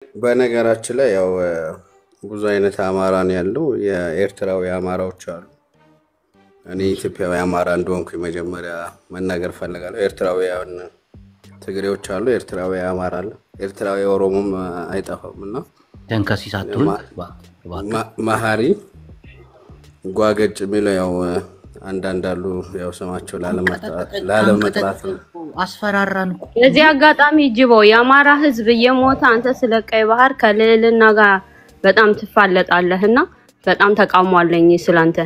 በነገራችን ላይ ያው ብዙ አይነት አማራ ነው ያለው የኤርትራዊ አማራዎች አሉ እኔ ኢትዮጵያዊ አማራ እንደሆንኩ መጀመሪያ መናገር ፈልጋለሁ ኤርትራዊያን ትግሬዎች አሉ ኤርትራዊ አማራ አለ ኤርትራዊ ኦሮሞም አይጠፋምና ተንከሲሳቱን ማሃሪ ጓገጭ የሚለው ያው አንዳንዳሉ ያው ሰማቸው ላለመጥራት አስፈራራን ለዚህ አጋጣሚ ጅቦ የአማራ ህዝብ እየሞተ አንተ ስለቀይ ባህር ከልልና ጋር በጣም ትፋለጣለህና በጣም ተቃውሟለኝ ስላንተ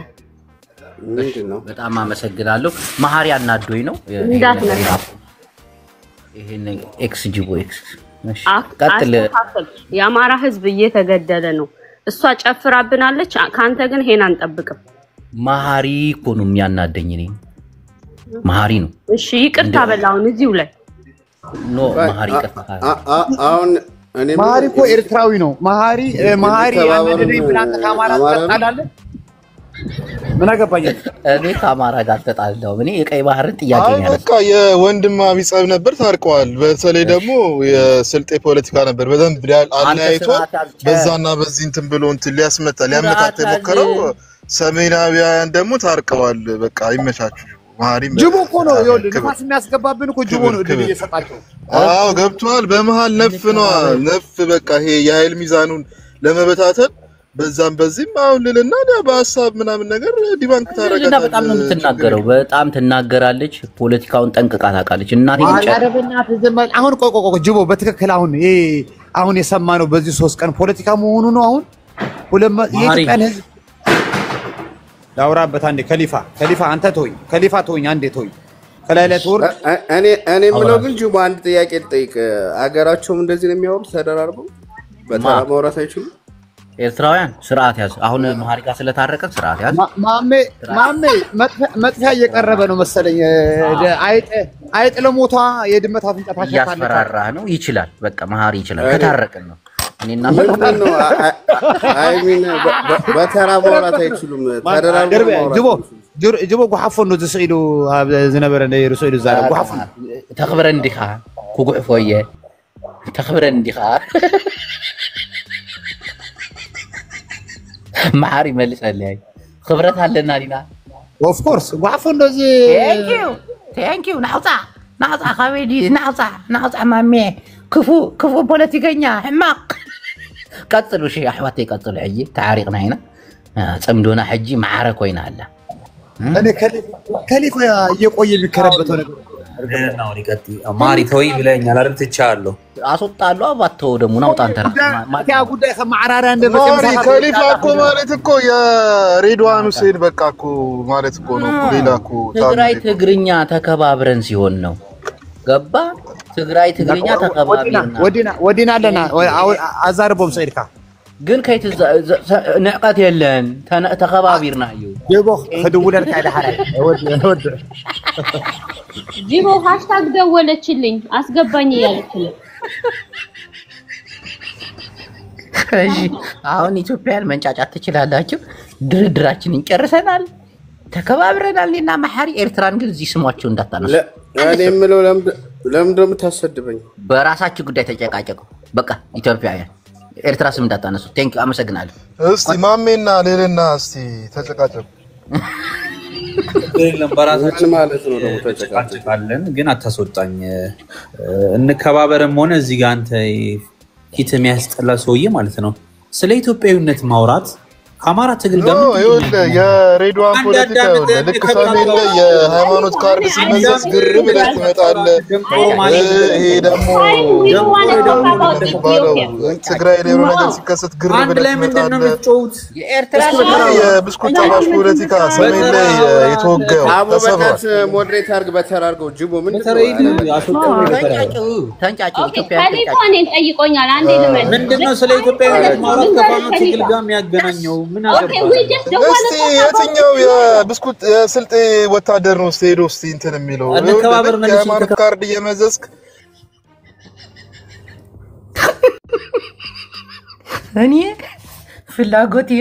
ምንድነው በጣም አመሰግናለሁ ማሃሪ አናዶይ ነው ይሄን ኤክስ ጂቦ ኤክስ ቀጥል የአማራ ህዝብ እየተገደለ ነው እሷ ጨፍራብናለች ካንተ ግን ሄን አንጠብቅም ማሃሪ ኮኑም ያናደኝ ነኝ ማሃሪ ነው እሺ ይቅርታ በላውን እዚው ላይ ኖ ማሃሪ ይቅርታ አሁን እኔ ማሃሪ ኮ ኤርትራዊ ነው ማሃሪ ያናደደኝ ብላንተ ካማራ ተጣላለ ምን አገባኝ እኔ ካማራ ጋር ተጣላው እኔ የቀይ ባህርን ጥያቄ ነው በቃ የወንድማዊ ጸብ ነበር ታርቀዋል በተለይ ደግሞ የስልጤ ፖለቲካ ነበር በደንብ አናይቶ በዛና በዚህ እንትን ብሎ እንትን ሊያመጣ የሞከረው ሰሜናዊያን ደግሞ ታርቀዋል በቃ ይመቻችሁ ማሃሪ ጅቦ እኮ ነው ይወል ንፋስ የሚያስገባብን እኮ ጅቦ ነው እድል እየሰጣቸው አዎ ገብቷል በመሃል ነፍ በቃ ይሄ የኃይል ሚዛኑን ለመበታተን በዛም በዚህም አውልልና በሐሳብ ምናምን ነገር ዲባንክ ታረጋለች በጣም ነው የምትናገረው በጣም ትናገራለች ፖለቲካውን ጠንቅቃ ታውቃለች እናቴ አረብና ተዘመል አሁን ቆቆቆ ጅቦ በትክክል አሁን ይሄ አሁን የሰማነው በዚህ 3 ቀን ፖለቲካ መሆኑ ነው አሁን የኢትዮጵያን ህዝብ ዳውራበት አንዴ ከሊፋ አንተ ተወኝ ከሊፋ ተወኝ አንዴ ተወኝ ከላይለት ወር እኔ ምለው ግን ጅቦ አንድ ጥያቄ ልጠይቅ አገራቸውም እንደዚህ ነው የሚያወሩት ተደራርበው በተራ ማውራት አይችሉም ኤርትራውያን ስርዓት ያዝ አሁን ማሃሪ ጋር ስለታረቀ ስርዓት ያዝ ማሜ መጥፊያ እየቀረበ ነው መሰለኝ አይጥ ለሞቷ የድመት አፍንጫ ታሸፋለች ያስፈራራህ ነው ይችላል በቃ ማሃሪ ይችላል ከታረቀን ነው እኔና ነው አይሚን በተራ ማውራት አይችሉም ተደራርበው ጅቦ ጉሐፎ ነው ዝስኢሉ ዝነበረ ነው ርሱኢሉ ዛሬ ጉሐፎ ተخبረን ዲኻ ኩጉሕፎየ ተخبረን ዲኻ ማሃሪ መልሰልኝ خبረት አለና ዲና ኦፍ ኮርስ ጉሐፎ እንደዚህ ቴንክ ዩ ናውጣ ካቤዲ ናውጣ ማሜ ክፉ ፖለቲከኛ ሕማቅ ቀጥሉ ሺ አሕዋት ይቀጥሉ ሕጂ ታሪክና ኢና ጸምዶና ሕጂ ማዓረ ኮይና አላ እኔ ከሊኮ እየቆየ የሚከረበተው ነገር ነው ሊቀጥ ማሪ ተወይ ብለኛል አይደል ትቻለሁ አስወጣለሁ አባተው ደሙ ናውጣ አንተራ ማቲያ ጉዳይ ከማዓራራ ማሪ ከሊፋ እኮ ማለት እኮ የሬድዋን ሁሴን በቃ እኮ ማለት እኮ ነው ሌላ እኮ ትግራይ ትግርኛ ተከባብረን ሲሆን ነው ገባ ትግራይ ትግርኛ ተከባብረን ወዲና ለና አዛርቦም ሰይድካ ግን ከይት ንዕቀት የለን ተከባቢርና እዩ ጅቦ ከድውለን ካይዳ ሐራይ ወድ ጅቦ ሃሽታግ ደወለችልኝ አስገባኝ ያለችኝ እሺ አሁን ኢትዮጵያን መንጫጫት ትችላላችሁ ድርድራችንን ጨርሰናል ተከባብረናል እና ማሃሪ ኤርትራን ግን እዚህ ስሟቸው እንዳታነሱ እኔ የምለው ለምን እንደምታሰድበኝ በራሳችሁ ጉዳይ ተጨቃጨቁ በቃ ኢትዮጵያውያን ኤርትራ ስም እንዳታነሱ ቴንክ ዩ አመሰግናለሁ እስቲ ማሜና ሌልና እስቲ ተጨቃጨቁ ለምበራሳችን ማለት ነው ደግሞ ተጨቃጨቃለን ግን አታስወጣኝ እንከባበረም ሆነ እዚህ ጋር አንተ ኪት የሚያስጠላ ሰውዬ ማለት ነው ስለ ኢትዮጵያዊነት ማውራት አማራ ትግል ደግሞ የሬድዋን ፖለቲካ ልክ ሰሜን ላይ የሃይማኖት ካርድ ሲመዘዝ ግር ብለህ ትመጣለህ ይሄ ደግሞ ትግራይ ላይ ነገር ሲከሰት ግር ብለህ ትመጣለህ የብስኩት ጠባሽ ፖለቲካ ሰሜን ላይ የተወገው አቦበታት ሞዴሬት አርግ በተራርገው ጅቦ ምን ተንጫጩ ኢትዮጵያ ካሊፎኔን ጠይቆኛል አንዴ ልመድ ምንድነው ስለ ኢትዮጵያዊነት ማውራት ከፋኖ ትግል ጋር የሚያገናኘው ምን እስቲ የትኛው የብስኩት የስልጤ ወታደር ነው ሄዶ እስቲ እንትን የሚለው የሃይማኖት ካርድ እየመዘዝክ እኔ ፍላጎቴ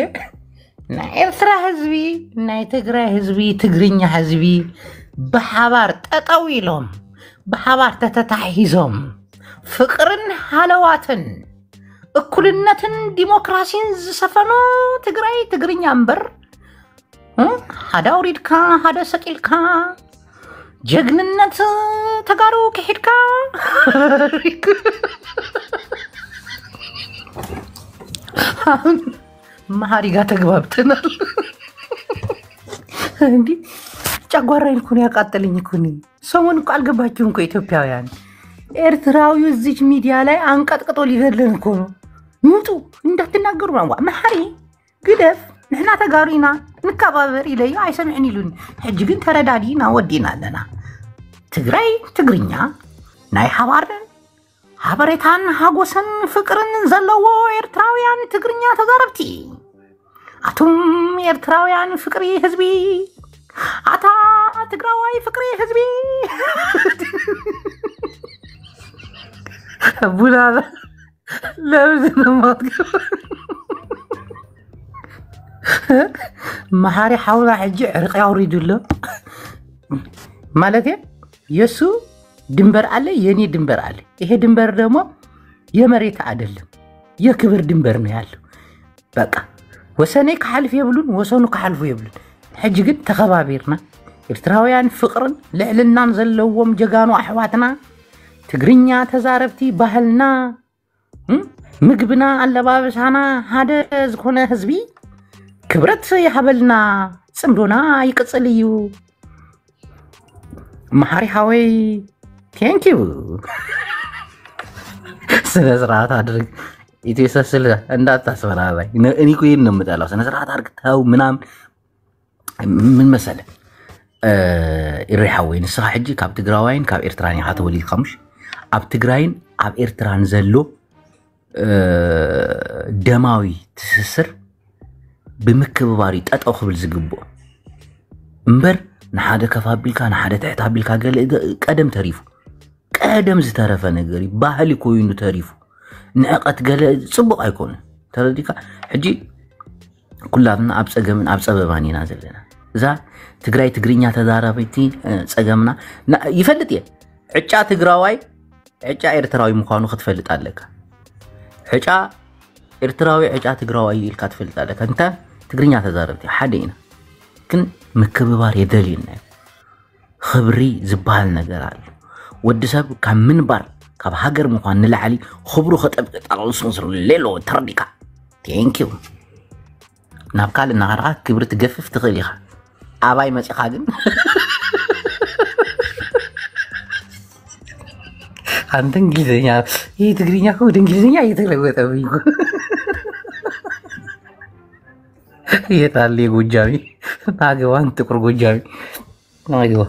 ኤርትራ ህዝቢ ናይ ትግራይ ህዝቢ ትግርኛ ህዝቢ በሓባር ጠጠው ኢሎም በሓባር ተተታሒዞም ፍቅርን ሃለዋትን እኩልነትን ዲሞክራሲን ዝሰፈኖ ትግራይ ትግርኛ እምበር ሓደ አውሪድካ ሓደ ሰቂልካ ጀግንነት ተጋሩ ከሄድካ መሐሪ ጋር ተግባብተናል እንዴ ጨጓራዬን እኮ ነው ያቃጠለኝ እኮ ነው ሰሞኑን እኮ አልገባችሁም እኮ ኢትዮጵያውያን ኤርትራዊው እዚህ ሚዲያ ላይ አንቀጥቅጦ ሊገድለን እኮ ነው ምጡ እንዳትናገሩ ነው መሐሪ ግደፍ ንሕና ተጋሩና ንከባበር ይለዩ አይሰምዕን ይሉን ሕጂ ግን ተረዳዲና ወዲናለና ትግራይ ትግርኛ ናይ ሓባርን ሓበሬታን ሓጎስን ፍቅርን ዘለዎ ኤርትራውያን ትግርኛ ተዛረብቲ አቱም ኤርትራውያን ፍቅሪ ህዝቢ አታ ትግራዋይ ፍቅሪ ህዝቢ ቡላ ለምን ማትገ መሐሪ ሓውላ ሕጂ ዕርቅ ያውሪዱሎ ማለት የሱ ድንበር አለ የኔ ድንበር አለ ይሄ ድንበር ደግሞ የመሬት አይደለም የክብር ድንበር ነው ያለው በቃ ወሰኔ ከሐልፍ ይብሉን ወሰኑ ከሐልፉ ይብሉን ሕጂ ግን ተኸባቢርና ኤርትራውያን ፍቅርን ልዕልናን ዘለዎም ጀጋኑ አሕዋትና ትግርኛ ተዛረብቲ ባህልና ምግብና አለባበሳና ሓደ ዝኮነ ህዝቢ ክብረት ይሃበልና ጽምዶና ይቅጽልዩ መሐሪ ሓወይ ቴንክ ዩ ስነ ስርዓት አድርግ ኢትዮሰስል እንዳታስፈራራይ እኔ እኮ ይሄን ነው የምጠላው ስነ ስርዓት አድርግ ተው ምናምን ምን መሰለ ኢሬ ሓወይ ንስኻ ሕጂ ካብ ትግራዋይን ካብ ኤርትራን ኢኻ ተወሊድካ ምሽ ኣብ ትግራይን ኣብ ኤርትራን ዘሎ ደማዊ ትስስር ብምክብባሪ ጠጠው ክብል ዝግብኦ እምበር ንሓደ ከፋቢልካ ንሓደ ትሕት ኣቢልካ ገለ ቀደም ተሪፉ ቀደም ዝተረፈ ነገር ባህሊ ኮይኑ ተሪፉ ንዕቀት ገለ ጽቡቕ ኣይኮነ ተረዲካ ሕጂ ኩላትና ኣብ ጸገምን ኣብ ጸበባን ኢና ዘለና እዛ ትግራይ ትግርኛ ተዛራበይቲ ጸገምና ይፈልጥ ዕጫ ትግራዋይ ዕጫ ኤርትራዊ ምዃኑ ክትፈልጥ ኣለካ ዕጫ ኤርትራዊ ዕጫ ትግራዋይ ኢልካ ትፈልጥ ኣለካ እንታ ትግርኛ ተዛረብቲ ሓደ ኢና ግን ምክብባር የደልየና خبሪ ዝበሃል ነገር አለ ወዲ ሰብ ካብ ምንባር ካብ ሃገር ምዃን ንላዕሊ خبሩ ከጠብቅ ጣልስንስር ሌሎ ተረዲካ ቴንክ ዩ ናብ ካል እናኸራ ክብሪ ትገፍፍ ትኽእል ኢኻ ኣባይ መፂኻ ግን አንተ እንግሊዝኛ ይሄ ትግርኛ እኮ ወደ እንግሊዝኛ እየተለወጠብኝ እኮ የታለ ጎጃሚ ታገዋን ጥቁር ጎጃሚ ናይዋ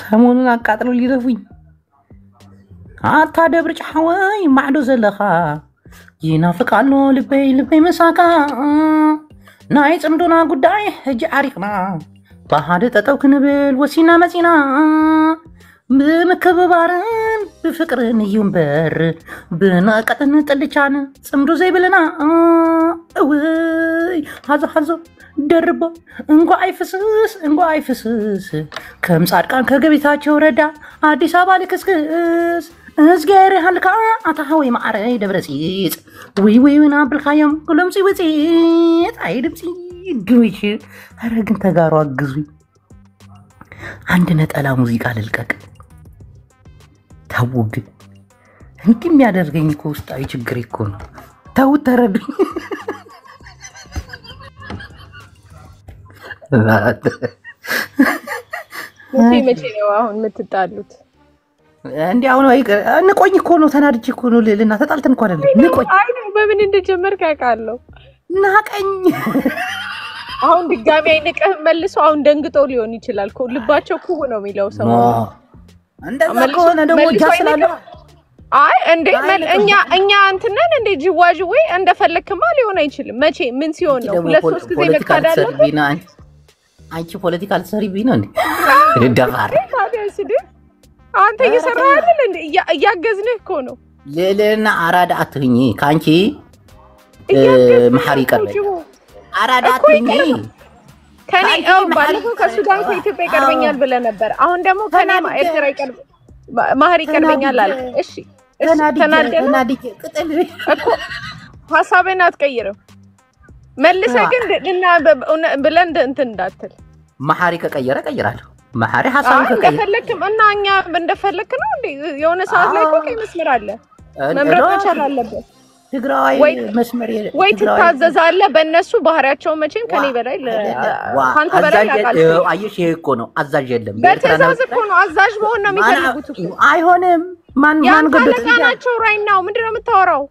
ሰሞኑን አቃጥለው ሊረፉኝ አታ ደብር ጫወይ ማዕዶ ዘለኻ ይናፍቃሎ ልበይ መሳካ ናይ ጽምዶና ጉዳይ ሕጂ ዓሪቅና ባሃደ ጠጠው ክንብል ወሲና መጺና ብምክብባርን ብፍቅርን እዩምበር ብናቀጥን ጥልቻን ጽምዶ ዘይብለና እውይ ሃዞ ደርቦ እንጓ አይፍስስ ከም ጻድቃን ከገቢታቸው ረዳ አዲስ አበባ ልክስክስ እዝጌር ሃልካ አታሃዊ ማዕረይ ደብረጽይጽ ወይ ናብልካዮም ኩሎም ጽይጽ አይድምጽ ግዊሽ አረግን ተጋሩ አግዙኝ አንድ ነጠላ ሙዚቃ ልልቀቅ ታውግ እንዴ የሚያደርገኝ እኮ ውስጣዊ ችግር እኮ ነው ታው ተረዱኝ መቼ ነው አሁን የምትጣሉት እንዴ አሁን እንቆይ እኮ ነው ተናድጄ እኮ ነው ለልና ተጣልተን እኮ አይደለም እንቆይ አይ ነው በምን እንደጀመርክ አውቃለሁ ናቀኝ አሁን ድጋሚ አይነቀህ መልሶ አሁን ደንግጦ ሊሆን ይችላል እኮ ልባቸው እኮ ነው የሚለው ሰው እንደዛ ከሆነ ደግሞ ጃስላለ አይ እንዴ እኛ እንትነን እንዴ ጅዋጅዌ እንደፈለክማ ሊሆን አይችልም መቼ ምን ሲሆን ነው ሁለት ሶስት ጊዜ መካዳለ አንቺ ፖለቲካል ሰሪቢ ነው እንዴ ደፋር አንተ እየሰራህ አይደል እንዴ እያገዝንህ እኮ ነው ለለና አራዳ አትሁኚ ካንቺ መሐሪ ቀርበኝ አራዳ አትሁኚ ከኔ ባለፈው ከሱዳን ከኢትዮጵያ ይቀርበኛል ብለህ ነበር አሁን ደግሞ ከኔ ኤርትራ ይቀርብ ማህሪ ይቀርበኛል አልክ እሺ ተናድጄ ቅጥል እኮ ሐሳቤን አትቀይርም መልሰህ ግን እና ብለን እንትን እንዳትል መሐሪ ከቀየረ ቀይራለሁ መሐሪ ሐሳብ ከቀየረ እንደፈለክም እና እኛ እንደፈለክ ነው እንዴ የሆነ ሰዓት ላይ እኮ ቀይ መስመር አለ መምረጥ መቻል አለበት ትግራዋይ መስመር ወይ ትታዘዛለህ በእነሱ ባህሪያቸው መቼም ከኔ በላይ ካንተ በላይ ያውቃል አየሽ ይሄ እኮ ነው አዛዥ የለም በትእዛዝ እኮ ነው አዛዥ መሆን ነው የሚፈልጉት አይሆንም ማን ገደናቸው ራይት ናው ምንድነው የምታወራው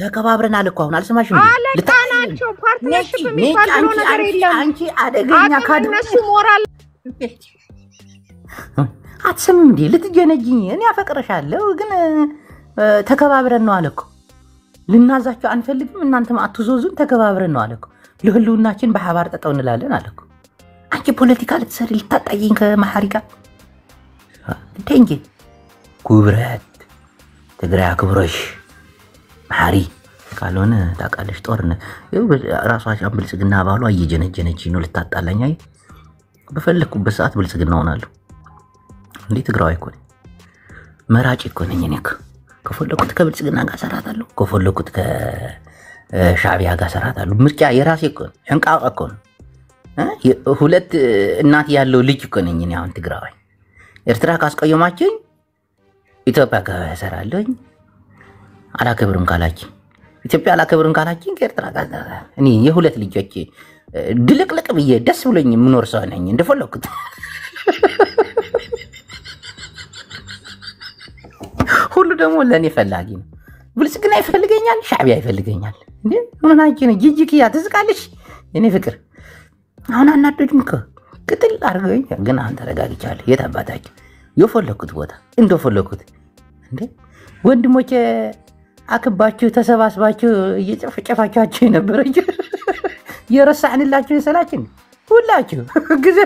ተከባብረናል እኮ አሁን አልሰማሽም ልታናቸው ፓርትነርሺፕ የሚባል ነገር የለም አንቺ አደገኛ ካድነሱ ሞራል አትሰምም እንዴ ልትጀነጂኝ እኔ አፈቅረሻለሁ ግን ተከባብረን ነው አለኩ ልናዛቸው አንፈልግም እናንተም አትዞዙን ተከባብረን ነው አለኩ ለሁሉናችን በሐባር ጠጣው እንላለን አለኩ አንቺ ፖለቲካ ልትሰሪ ልታጣየኝ ከመሐሪ ጋር እንዴ ኩብረት ትግራይ አክብሮሽ መሐሪ ካልሆነ ታቃለሽ ጦርነት ራሷ ብልጽግና ባሏ እየጀነጀነች ነው ልታጣላኝ አይ በፈለኩበት ሰዓት ብልጽግና ሆናለሁ እንዴ ትግራዋይ እኮ መራጭ እኮ ነኝ እኔ ከፈለኩት ከብልጽግና ጋር ሰራታለሁ ከፈለኩት ከሻዕቢያ ጋር ሰራታለሁ ምርጫ የራሴ እኮ እንቃቅ እኮ ሁለት እናት ያለው ልጅ እኮ ነኝ እኔ አሁን ትግራዋይ ኤርትራ ካስቀየማችኝ ኢትዮጵያ ጋር ሰራለኝ አላከብርም ካላችሁ ኢትዮጵያ አላከብርም ካላችሁ ከኤርትራ ጋር እኔ የሁለት ልጆች ድልቅልቅ ብዬ ደስ ብሎኝ ምኖር ሰው ነኝ እንደፈለኩት ሁሉ ደግሞ ለኔ ፈላጊ ነው ብልጽግና ይፈልገኛል ሻዕቢያ ይፈልገኛል እንዴ ምን ናችሁ ነው ጂጂኪያ ትዝቃለሽ እኔ ፍቅር አሁን አናደድኝ ቅጥል አርገኝ ግን አንተ ተረጋግቻለሁ የታባታችሁ የፈለኩት ቦታ እንደፈለኩት እንዴ ወንድሞቼ አክባችሁ ተሰባስባችሁ እየጨፈጨፋችሁ ነበረች የረሳንላችሁ የሰላችን ሁላችሁ ግዜ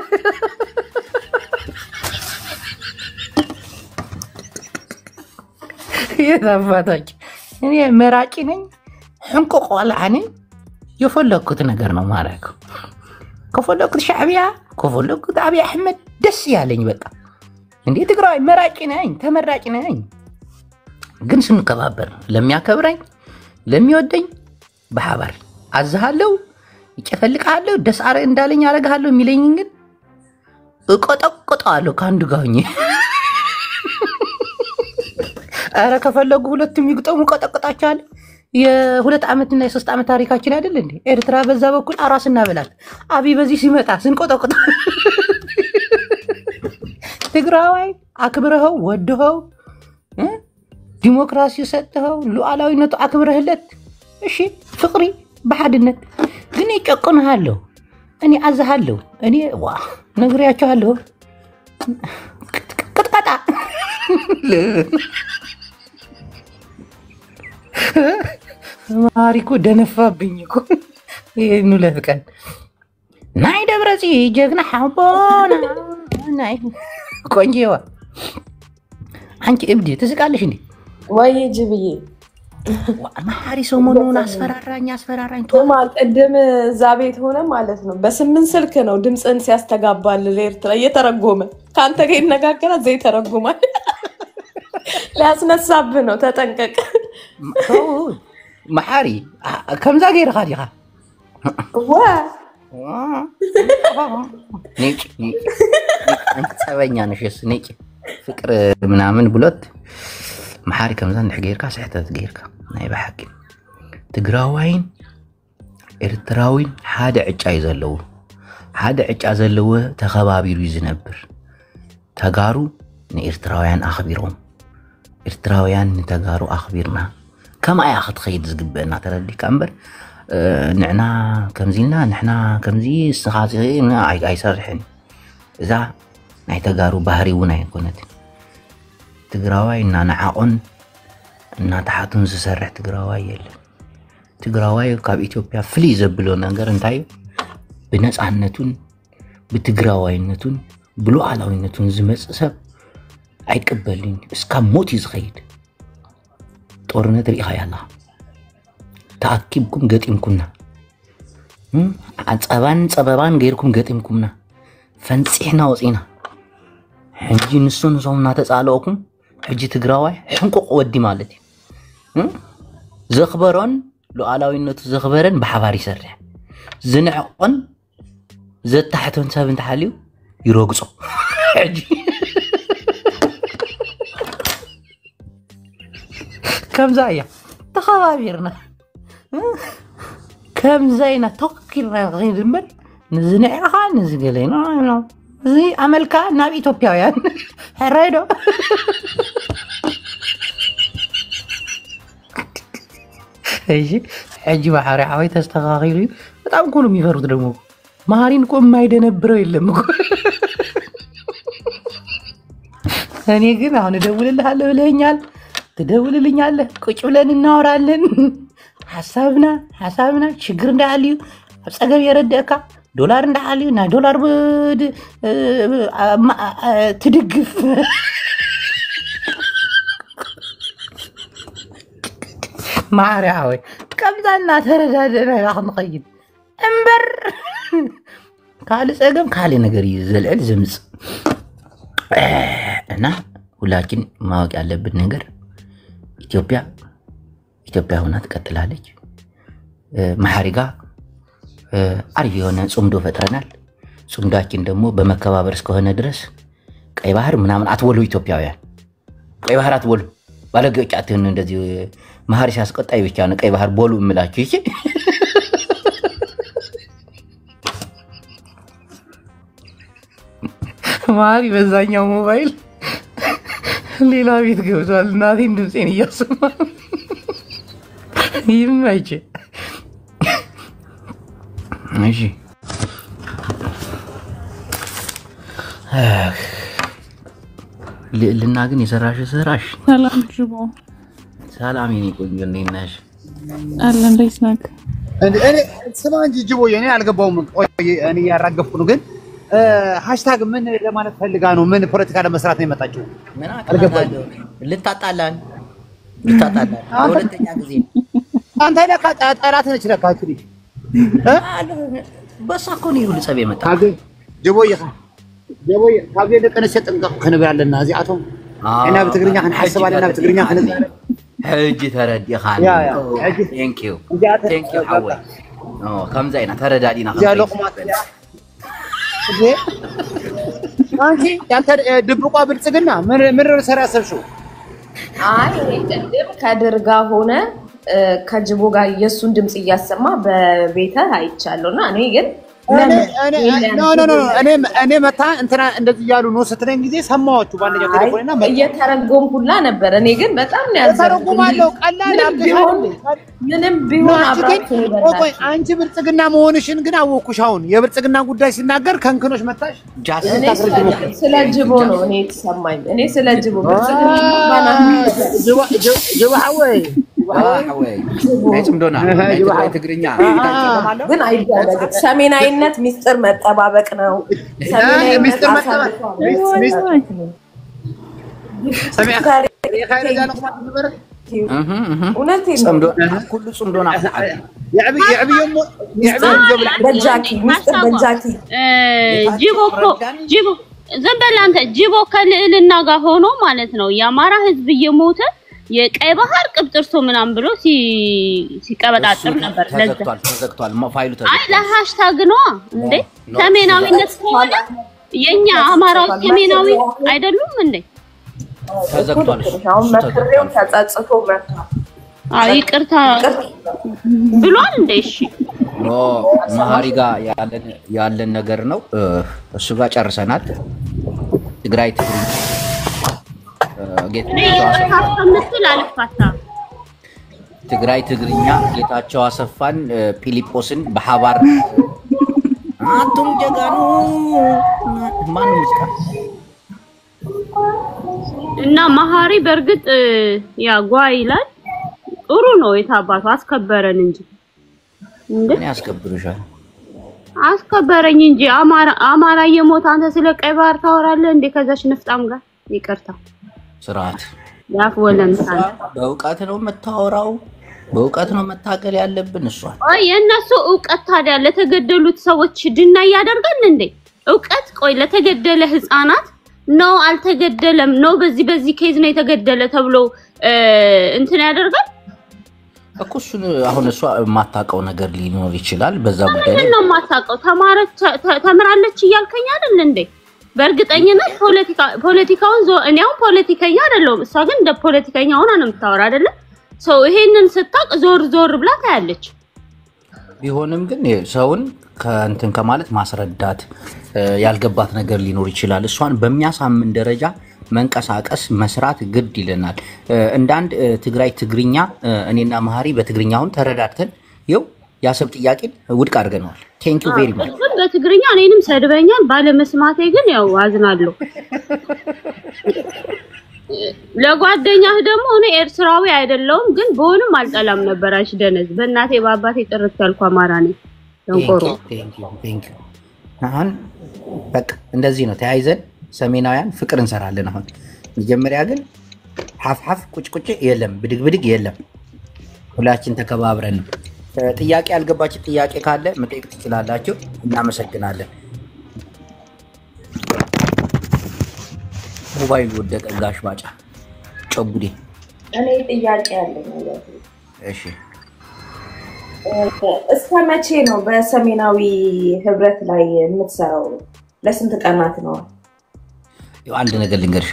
የታባታችሁ እኔ መራቂ ነኝ እንቆቅ ወላኒ የፈለኩት ነገር ነው ማረክ ከፈለኩት ሻዕቢያ ከፈለኩት አብይ አህመድ ደስ ያለኝ በቃ እንዴ ትግራይ መራቂ ነኝ ተመራቂ ነኝ ግን ስንከባበር ለሚያከብረኝ ለሚወደኝ በሐባር አዝሃለሁ ይጨፈልቃለሁ ደስ አረ እንዳለኝ አረጋለሁ የሚለኝ ግን እቆጠቆጣለሁ ካንዱ ጋውኝ አረ ከፈለጉ ሁለቱም ይግጠሙ ቆጠቆጣቻለ የሁለት አመትና የሶስት አመት ታሪካችን አይደል እንዴ ኤርትራ በዛ በኩል አራስና በላት አቢ በዚህ ሲመጣ ስንቆጠቆጣ ትግራዋይ አክብረው ወደው ዲሞክራሲ ሰጥተው ሉዓላዊነቱ አክብረህለት እሺ ፍቅሪ በሐድነት ግን ይጨቁንሃለሁ እኔ አዝሃለሁ እኔ ዋ ነግሬያቸዋለሁ ቅጥቅጣ ማሪኮ ደነፋብኝ እኮ ይሄን ለፍቀን ናይ ደብረጺ ጀግና ሐቦና ናይ ቆንጆዋ አንቺ እብዲ ትስቃለሽ እንዴ ወይ ጅብዬ ማሐሪ ሰሞኑን አስፈራራኝ ቶማል ቀደም እዛ ቤት ሆነ ማለት ነው በስምንት ስልክ ነው ድምጽን ሲያስተጋባል ለኤርትራ እየተረጎመ ካንተ ጋር ይነጋገራል ዘይ ተረጉማል ላስነሳብ ነው ተጠንቀቅ ማሐሪ ከምዛ ገይር ኻዲኻ ነጭ አንተ ጸበኛ ነሽስ ነጭ ፍቅር ምናምን ብሎት ማሐሪ ከምዛ ንሕገይርካ ስሕተት ገይርካ ናይ በሐቂ ትግራዋይን ኤርትራዊን ሓደ ዕጫይ ዘለው ሓደ ዕጫ ዘለዎ ተኸባቢሩ ይዝነብር ተጋሩ ንኤርትራውያን አኽቢሮም ኤርትራውያን ንተጋሩ አኽቢርና كم أي أخذ خيد زقبنا تردي كامبر نحنا كمزينا نحنا كمزي استخاصي أي صرحين إذا نحتاجارو بحري وناي كنت تقراوي إننا نعاون إننا تحاتون زسرح تقراوي يلا تقراوي كاب إثيوبيا فلي زبلو نقر انتايو بناس عنتون بتقراوي نتون بلو علاوي نتون زمس سب አይቀበልኝ እስከሞት ይዝኸይድ ጦርነት ሪኻ ያላ ታኪብኩም ገጢምኩምና ጸባባን ገይርኩም ገጢምኩምና ፈንጽሕና ወፂና ሕጂ ንሱን ሶምና ተጻለውኩም حجي تقراوي حنقق ودي مالتي زخبرون لؤلاوينته زخبرن بحبار يسرح زنعقن زت تحتون سابن تحاليو يروقصو حجي كم زايا تخابيرنا كم زينا توكلنا غير من نزنعها نزقلينا زي عملكا ناب إثيوبياويان حريدو ايجي حجي بحاري حوي تستغاغيلي بتاع كلهم يفرض دمو مهارين كو ما يدنبرو يلم እኔ ግን አሁን እደውልልሃለሁ ብለኛል ትደውልልኛለህ ቁጭ ብለን እናወራለን ሐሳብና ችግር እንዳልዩ አጸገብ የረደካ ዶላር እንዳልዩ ና ዶላር ትድግፍ ማርያዊ ቀምዛና ተረዳደና ያخن قيد እንበር ካለ ጸገም ካለ ነገር ይዘልል ዝምጽ እና ሁላችን ማወቅ ያለብን ነገር ኢትዮጵያ ሆና ትቀጥላለች ማሐሪጋ አሪፍ የሆነ ጾምዶ ፈጥረናል ጾምዳችን ደግሞ በመከባበር እስከሆነ ድረስ ቀይ ባህር ምናምን አትወሉ ኢትዮጵያውያን ቀይ ባህር አትወሉ ባለገጫትን እንደዚህ ማሐሪ ሲያስቆጣይ ብቻ ነው ቀይ ባህር ቦሉ እምላችሁ እሺ ማሪ በዛኛው ሞባይል ሌላ ቤት ገብቷል እናቴን ድምጼን እያሰማ ይመጭ እሺ ልና ግን የሰራሽ ሰላም ጅቦ ሰላም የኔ ቆንጆ እንዴት ነሽ አለ እንዴት ነህ እኔ ስማ እንጂ ጅቦ የኔ አልገባውም ቆይ እኔ ያራገፍኩ ነው ግን ሃሽታግ ምን ለማለት ፈልጋ ነው ምን ፖለቲካ ለመስራት ነው የመጣችው ምን አልገባኝ ልታጣላን ሁለተኛ ጊዜ አንተ ለካ ጠላት ነች ለካ አክሊ በሳኮ ነው ይሁን ጸብ የመጣ ጅቦዬ ካገ ለቀነሰ ጥንቀቅ ከነብራለና እዚአቶም እኛ በትግርኛ ከንሐስባለና በትግርኛ ከነዚህ ሕጂ ተረዲ ኻል ቴንክ ዩ ሐወይ ከም ዘይና ተረዳዲና አንቺ ያንተ ድብቋ ብልጽግና ምን ሰራ ያሰብሽው አይ ቅድም ከድርጋ ሆነ ከጅቦ ጋር የሱን ድምጽ እያሰማ በቤተ አይቻለውና እኔ ግን እኔ መታ እንትና እንደዚህ ያሉ ነው ስትለኝ ጊዜ ሰማዋችሁ ባንደኛው ቴሌፎንና እየተረጎምኩላ ነበር እኔ ግን በጣም ነው ያዘረጉማለሁ ቀላል ምንም ቢሆን ቆይ አንቺ ብልጽግና መሆንሽን ግን አወኩሽ አሁን የብልጽግና ጉዳይ ሲናገር ከንክኖሽ መታሽ ስለ ጅቦ ነው እኔ ተሰማኝ እኔ ስለ ጅቦ ብልጽግና ባና ጅቦ ሐወይ አይጽምዶና ትግርኛ ግን አይደለም ሰሜናዊነት ሚስጥር መጠባበቅ ነው ሚስጥር መጠባበቅ كل صمدونا جيبو زبل انت جيبو كلልና ጋር ሆኖ ማለት ነው የአማራ ህዝብ እየሞተ የቀይ ባህር ቅብጥርሶ ምናም ብሎ ሲቀበጣጥር ነበር ተዘግቷል ፋይሉ ተዘግቷል አይ ለሃሽታግ ነው እንዴ ሰሜናዊነት ከሆነ የኛ አማራው ሰሜናዊ አይደሉም እንዴ ተዘግቷል አሁን መከረው ተጻጽቶ መጣ ይቅርታ ብሏል እንዴ እሺ ኖ ማሃሪ ጋር ያለን ነገር ነው እሱ ጋር ጨርሰናል ትግራይ ትግራይ ትግርኛ ጌታቸው አሰፋን ፊሊጶስን በሐባር አቱም ጀጋኑ ማን ሙስካ እና ማሃሪ በርግጥ ያ ጓይ ይላል ጥሩ ነው የታባቱ አስከበረን እንጂ እንዴ ያስከብሩሻል አስከበረኝ እንጂ አማራ የሞት አንተ ስለ ቀይ ባህር ታወራለህ እንዴ ከዛሽ ንፍጣም ጋር ይቅርታ ስርዓት ያፍ ወለምሳን በእውቀት ነው መታወራው በእውቀት ነው መታገል ያለብን እሷ አይ የነሱ እውቀት ታዲያ ለተገደሉት ሰዎች ድና ያደርጋል እንዴ እውቀት ቆይ ለተገደለ ህፃናት ነው አልተገደለም ነው በዚህ ኬዝ ነው የተገደለ ተብሎ እንትን ያደርጋል እኮ እሱ አሁን እሷ ማታቀው ነገር ሊኖር ይችላል በዛ ጉዳይ ላይ ነው ማታቀው ተመራለች ይያልከኝ አይደል እንዴ በእርግጠኝነት ፖለቲካውን እኔው ፖለቲከኛ አይደለም እሷ ግን እንደ ፖለቲከኛ ሆና ነው የምታወራ አይደል ሰው ይሄንን ስታቅ ዞር ብላ ታያለች ቢሆንም ግን ሰውን ከእንትን ከማለት ማስረዳት ያልገባት ነገር ሊኖር ይችላል እሷን በሚያሳምን ደረጃ መንቀሳቀስ መስራት ግድ ይለናል እንዳንድ ትግራይ ትግርኛ እኔና መሐሪ በትግርኛውን ተረዳድተን ይው ያሰብ ጥያቄን ውድቅ አድርገናል ቴንክ ዩ ቬሪ ማች በትግርኛ እኔንም ሰድበኛል ባለ መስማቴ ግን ያው አዝናለሁ ለጓደኛህ ደግሞ እኔ ኤርትራዊ አይደለሁም ግን በሆነም አልጠላም ነበርሽ ደነዝ በእናቴ በአባቴ ጥርት ያልኩ አማራ ነኝ ደንቆሮ ቴንክ ዩ አሁን በቃ እንደዚህ ነው ተያይዘን ሰሜናውያን ፍቅር እንሰራለን አሁን መጀመሪያ ግን ሐፍ ቁጭ የለም ብድግ የለም ሁላችን ተከባብረን ጥያቄ ያልገባች ጥያቄ ካለ መጠየቅ ትችላላችሁ እናመሰግናለን ሞባይል ወደቀ ጋሽ ባጫ ጨጉዴ እኔ ጥያቄ አለኝ እሺ እስከ መቼ ነው በሰሜናዊ ህብረት ላይ የምትሰራው ለስንት ቀናት ነው አንድ ነገር ልንገርሽ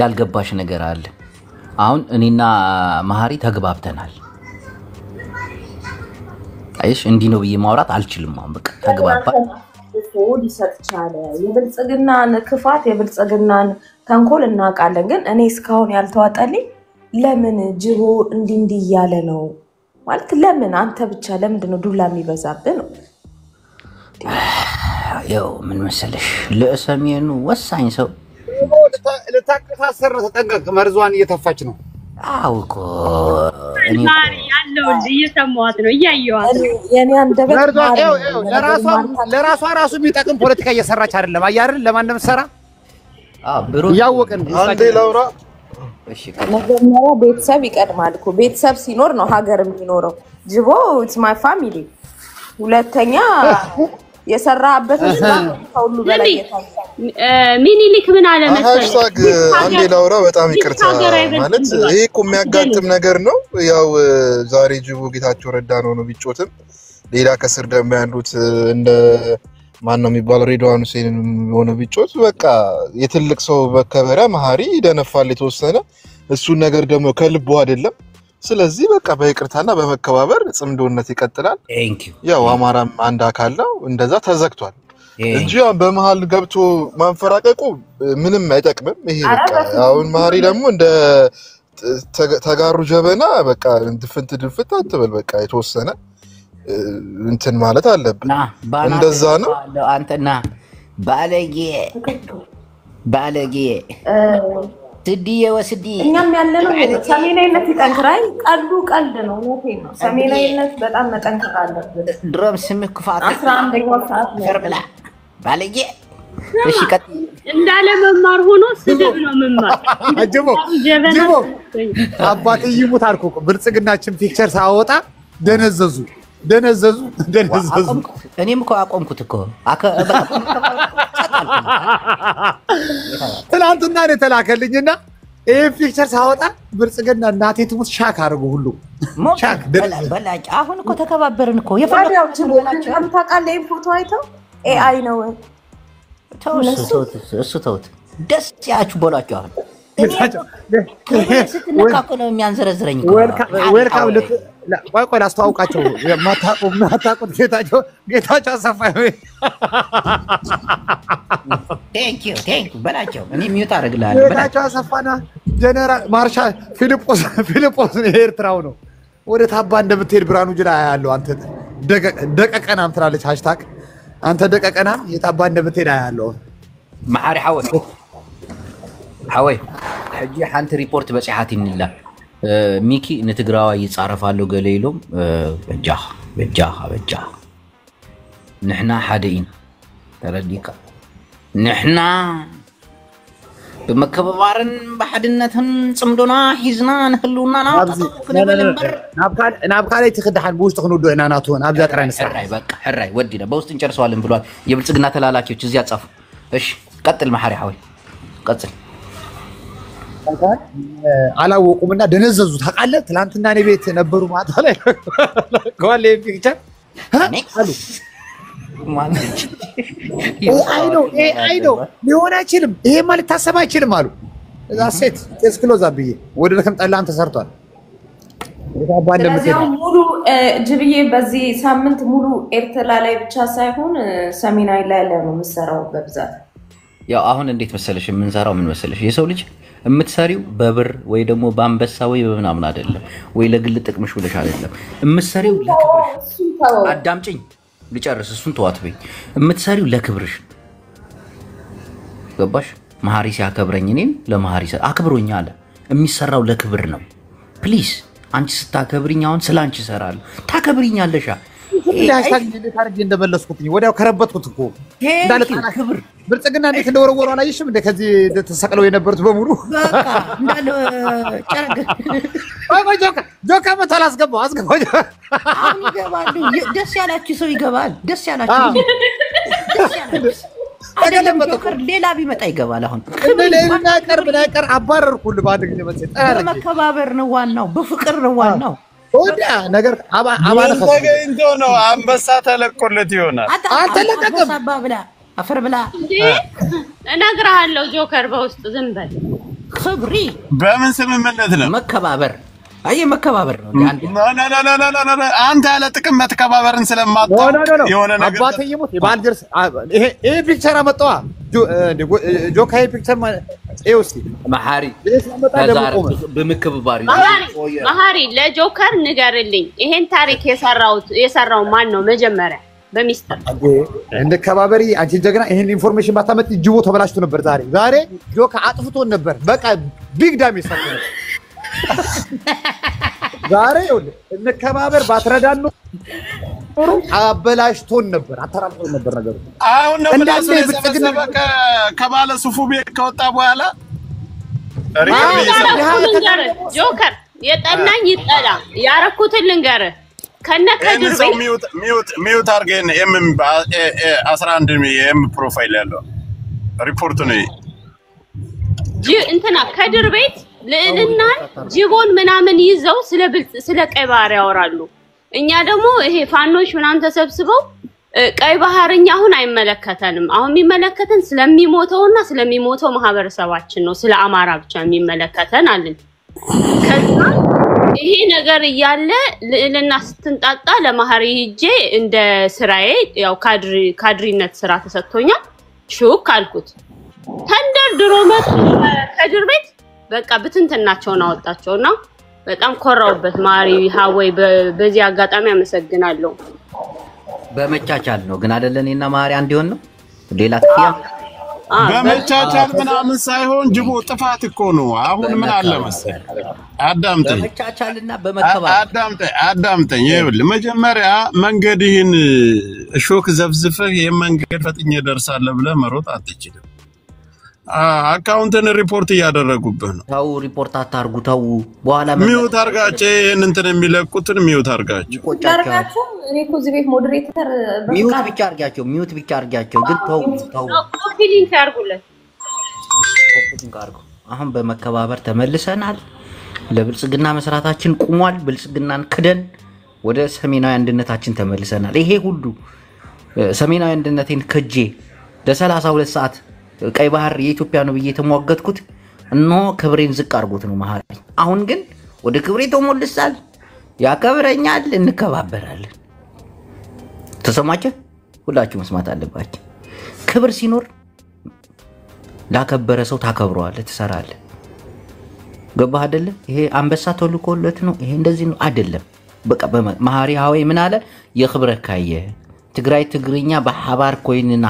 ያልገባሽ ነገር አለ አሁን እኔና መሐሪ ተግባብተናል አይሽ እንዲህ ነው በየማውራት አልችልም አሁን በቃ ተግባባን ሊሰጥቻለ የብልጽግናን ክፋት የብልጽግናን ተንኮል እናውቃለን ግን እኔ እስካሁን ያልተዋጠልኝ ለምን ጅቦ እንዲህ ያለ ነው ማለት ለምን አንተ ብቻ ለምንድን ነው ዱላ የሚበዛብህ ነው ያው ምን መሰለሽ ለሰሜኑ ወሳኝ ሰው ለታቀታሰረ ተጠንቀቅ መርዟን እየተፋች ነው አውቆ እኔ ያለው እየሰማዋት ነው እያየዋት የኔ አንደበት ለራሷ ራሱ የሚጠቅም ፖለቲካ እየሰራች አይደለም አያርን ለማን እንደምትሰራ ብሩ ያወቀን አንዴ ላውራ እሺ መጀመሪያ ቤተሰብ ይቀድማል እኮ ቤተሰብ ሲኖር ነው ሀገር የሚኖረው ጅቦ ኢትስ ማይ ፋሚሊ ሁለተኛ የሰራበት ሁሉ በላይ ሚኒሊክ ምን አለ መሰለኝ አንዴ ላውራ በጣም ይቅርታ ማለት ይሄ እኮ የሚያጋጥም ነገር ነው ያው ዛሬ ጅቦ ጌታቸው ረዳ ነው ቢጮትም ሌላ ከስር ደግሞ ያሉት እንደ ማን ነው የሚባለው ሬድዋን ሁሴን ሆነ ቢጮት በቃ የትልቅ ሰው በከበረ መሐሪ ይደነፋል የተወሰነ እሱን ነገር ደግሞ ከልቦ አይደለም ስለዚህ በቃ በይቅርታና በመከባበር ጽምዶነት ይቀጥላል ያው አማራም አንድ አካል ነው እንደዛ ተዘግቷል እንጂ በመሃል ገብቶ ማንፈራቀቁ ምንም አይጠቅምም ይሄ በቃ አሁን መሐሪ ደግሞ እንደ ተጋሩ ጀበና በቃ ድፍት አትበል በቃ የተወሰነ እንትን ማለት አለብን እንደዛ ነው አንተና ባለጌ ትዲዬ ወስዲ እኛም ያለነው ሰሜናዊነት ይጠንክራይ ቀልድ ነው ነው ሰሜናዊነት በጣም መጠንከር አለበት ድሮም ስምህ ክፋት 11ኛው ሰዓት ፈርብላ ባለጌ እሺ እንዳለ መማር ሆኖ ስድብ ነው መማር ጅቦ አባቴ ይሙት አልኩ ብልጽግናችን ፒክቸር ሳወጣ ደነዘዙ እኔም እኮ አቆምኩት እኮ ትናንትና ነው ተላከልኝና ይሄ ፒክቸር ሳወጣ ብልጽግና እናቴ ትሙት ሻክ አድርጎ ሁሉ ሻክ በላጭ አሁን እኮ ተከባበርን እኮ የፈለጋው ታውቃለህ ይሄን ፎቶ አይተው ኤአይ ነው እሱ ተውት ደስ ያችሁ ቦላችሁ አሁን ስትነካኩ ነው የሚያንዘረዝረኝ ዌልካም ቆይ ላስተዋውቃቸው ማታውቁት ጌታቸው አሰፋ ቴንክ ዩ በላቸው እኔ ሚዩት አደርግልሃለሁ ጌታቸው አሰፋና ጀነራል ማርሻል ፊሊጶስ ኤርትራው ነው ወደ ታባ እንደምትሄድ ብርሃኑ ጅላ ያለው አንተ ደቀቀናም ትላለች ሃሽታግ አንተ ደቀቀና የታባ እንደምትሄድ ያለው መሐሪ حوي حجي حنت ريبورت بصحات انلا ميكي نتغراوا يصارفالو غليلوم بجاه نحنا حدين ترديك نحنا بمكببارن بحدنتن صمدونا حزنا نحلونا نابكالي تخدحن بوست خنودو اناناتون ابዛ طران سرا حراي بقى حراي ودينا بوست انጨርሰዋለን ብሏል የብልጽግና ተላላኪዎች እዚያ ጻፉ እሺ ቀጥል መሐሪ ሐወይ ቀጥል አላወቁምና ደነዘዙ ታውቃለህ ትላንትና እኔ ቤት ነበሩ ማታ ላይ ጓሌ ፒክቸር አሉ አይ ነው ሊሆን አይችልም ይሄ ማለት ታሰብ አይችልም አሉ እዛ ሴት ኤክስክሎዝ አብዬ ወደ ለከም ጠላም ተሰርቷል ሙሉ ጅብዬ በዚህ ሳምንት ሙሉ ኤርትራ ላይ ብቻ ሳይሆን ሰሜናዊ ላይ ነው የምሰራው በብዛት ያው አሁን እንዴት መሰለሽ የምንሰራው ምን መሰለሽ የሰው ልጅ የምትሰሪው በብር ወይ ደግሞ በአንበሳ ወይ በምናምን አይደለም ወይ ለግል ጥቅምሽ ብለሽ አይደለም የምትሰሪው ለክብርሽ አዳምጪኝ ልጨርስ እሱን ተዋት በይ የምትሰሪው ለክብርሽ ገባሽ መሐሪ ሲያከብረኝ እኔን ለመሐሪ አክብሮኛ አለ የሚሰራው ለክብር ነው ፕሊዝ አንቺ ስታከብሪኝ አሁን ስላንቺ ሰራለሁ ታከብሪኛለሽ ዳሽታግ እንዴት እንደመለስኩትኝ ወዲያው ከረበትኩት እኮ እንዳለ ክብር ብልጽግና እንዴት እንደወረወሩ አላየሽም እንደ ከዚህ ተሰቅለው የነበሩት በሙሉ በቃ እንዳለ ጨረገ ወይ ጆካ መታል አስገባው አሁን ይገባል ደስ ያላችሁ ሰው ይገባል ደስ ያላችሁ አይደለም ጆከር ሌላ ቢመጣ ይገባል አሁን ሌላ ቀር አባረርኩል ባንድ ጊዜ መሰለኝ በመከባበር ነው ዋናው በፍቅር ነው ዋናው ወዳ ነገር አባለ ተገኝቶ ነው አንበሳ ተለቆለት ይሆናል አልተለቀቀም ብላ አፈር ብላ እነግርሃለሁ ጆከር በውስጥ ዝም በል ክብሪ በምን ስምምነት ነው መከባበር አይ መከባበር ነው አንተ ያለ ጥቅም መተከባበርን ስለማታውቅ የሆነ ነገር አባቴ ይሞት የባልደርስ ይሄ ፒክቸር አመጣዋ ጆካይ ፒክቸር ኤውስቲ መሐሪ በመከባበር መሐሪ ለጆከር ንገርልኝ ይሄን ታሪክ የሰራው ማን ነው መጀመሪያ በሚስጥር እንከባበሪ አንቺ ጀግና ይሄን ኢንፎርሜሽን ባታመጥ ጅቦ ተበላሽቶ ነበር ዛሬ ጆካ አጥፍቶን ነበር በቃ ቢግ ዳሜጅ ሰርቶ ነበር ዛሬ ይኸውልህ እንከባበር ባትረዳን ነው አበላሽቶን ነበር አተራምቶን ነበር ነገሩ አሁን ነው ብልጽግና ከባለ ሱፉ ቤት ከወጣ በኋላ ጆከር የጠናኝ ይጠላ ያረኩትን ልንገርህ ከነ ከድር ቤት ሚውት አርገን ኤም 11 ኤም ፕሮፋይል ያለው ሪፖርት ነው እንትና ከድር ቤት ልዕልና ጅቦን ምናምን ይዘው ስለ ቀይ ባህር ያወራሉ እኛ ደግሞ ይሄ ፋኖች ምናምን ተሰብስበው ቀይ ባህርኛ አሁን አይመለከተንም አሁን የሚመለከተን ስለሚሞተውና ስለሚሞተው ማህበረሰባችን ነው ስለ አማራ ብቻ የሚመለከተን አለን ከዛ ይሄ ነገር እያለ ልዕልና ስትንጣጣ ለማህሪ ሂጄ እንደ ስራዬ ያው ካድሪነት ስራ ተሰጥቶኛል ሹክ አልኩት ተንደርድሮ መጥቶ ከድር ቤት በቃ ብትንተናቸውን አወጣቸውና በጣም ኮራውበት ማሪ ሀወይ በዚህ አጋጣሚ አመሰግናለሁ በመቻቻል ነው ግን አይደለኔና ማሪ አንድ ይሆን ነው ሌላ ትያ በመቻቻል ምናምን ሳይሆን ጅቦ ጥፋት እኮ ነው አሁን ምን አለ መሰለህ አዳምጠኝ በመቻቻልና በመከባበር አዳምጠኝ ይኸውልህ መጀመሪያ መንገድህን እሾክ ዘፍዝፈህ የመንገድ ፈጥኜ ደርሳለሁ ብለህ መሮጥ አትችልም አካውንትን ሪፖርት ያደረጉብህ ነው ታው ሪፖርት አታርጉ ታው በኋላ ሚውት አርጋቸው እንትን የሚለቁትን ሚውት አርጋቸው ቆጫቸው እኔ እኮ እዚህ ቤት ሞዴሬተር ሚውት ብቻ አርጋቸው ግን ታው ኮፒ ሊንክ አርጉለት አሁን በመከባበር ተመልሰናል ለብልጽግና መስራታችን ቁሟል ብልጽግናን ክደን ወደ ሰሜናዊ አንድነታችን ተመልሰናል ይሄ ሁሉ ሰሜናዊ አንድነቴን ከጄ ለ32 ሰዓት ቀይ ባህር የኢትዮጵያ ነው ብዬ ተሟገትኩት እኖ ክብሬን ዝቅ አርጉት ነው መሐሪ አሁን ግን ወደ ክብሬ ተሞልሳል ያከብረኛል እንከባበራለን ተሰማችሁ ሁላችሁ መስማት አለባችሁ ክብር ሲኖር ላከበረ ሰው ታከብረዋለህ ትሰራለህ ገባህ አይደለ ይሄ አንበሳ ተልኮለት ነው ይሄ እንደዚህ ነው አይደለም በቃ መሐሪ ሀወይ ምን አለ የክብረህ ካየ ትግራይ ትግርኛ በሐባር ኮይንና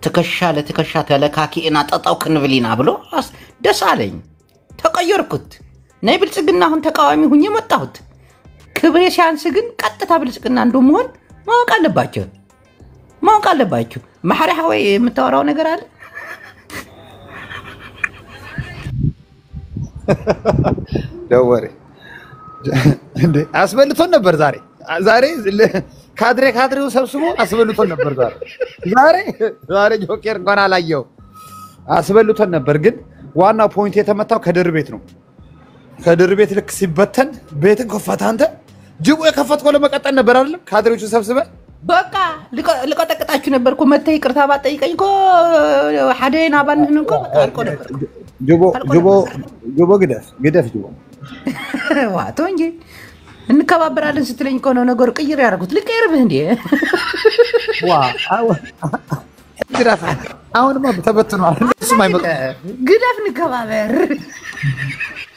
ተከሻ ለተከሻ ተለካኪና ጠጣው ክንብሊና ብሎ ደስ አለኝ ተቀየርኩት ናይ ብልጽግና አሁን ተቃዋሚ ሁኜ መጣሁት ክብሬ ሲያንስ ግን ቀጥታ ብልጽግና እንደምሆን ማወቅ አለባችሁ መሐሪ ሀወይ የምታወራው ነገር አለ ደወሬ እንዴ አስበልቶን ነበር ዛሬ ዛሬ ካድሬው ሰብስቦ አስበሉቶን ነበር ዛሬ ጆኬር እንኳን አላየው አስበሉቶን ነበር ግን ዋና ፖይንት የተመታው ከድር ቤት ነው ከድር ቤት ልክ ሲበተን ቤትን ከፈታ አንተ ጅቡ የከፈትከው ለመቀጠል ነበር አይደል ካድሬዎቹ ሰብስበ በቃ ልቀጠቅጣችሁ ነበር እኮ መተህ ይቅርታ ባጠይቀኝ እኮ ሐደና ባንህን እኮ አልቆ ነበር ጅቦ ግደፍ ጅቦ ዋቶ እንጂ እንከባበራለን ስትለኝ እኮ ነው ነገር ቅይር ያደረኩት ልቀይርብህ እንዴ ግደፍ አሁንማ ተበትኗል እሱም አይመጣ ግደፍ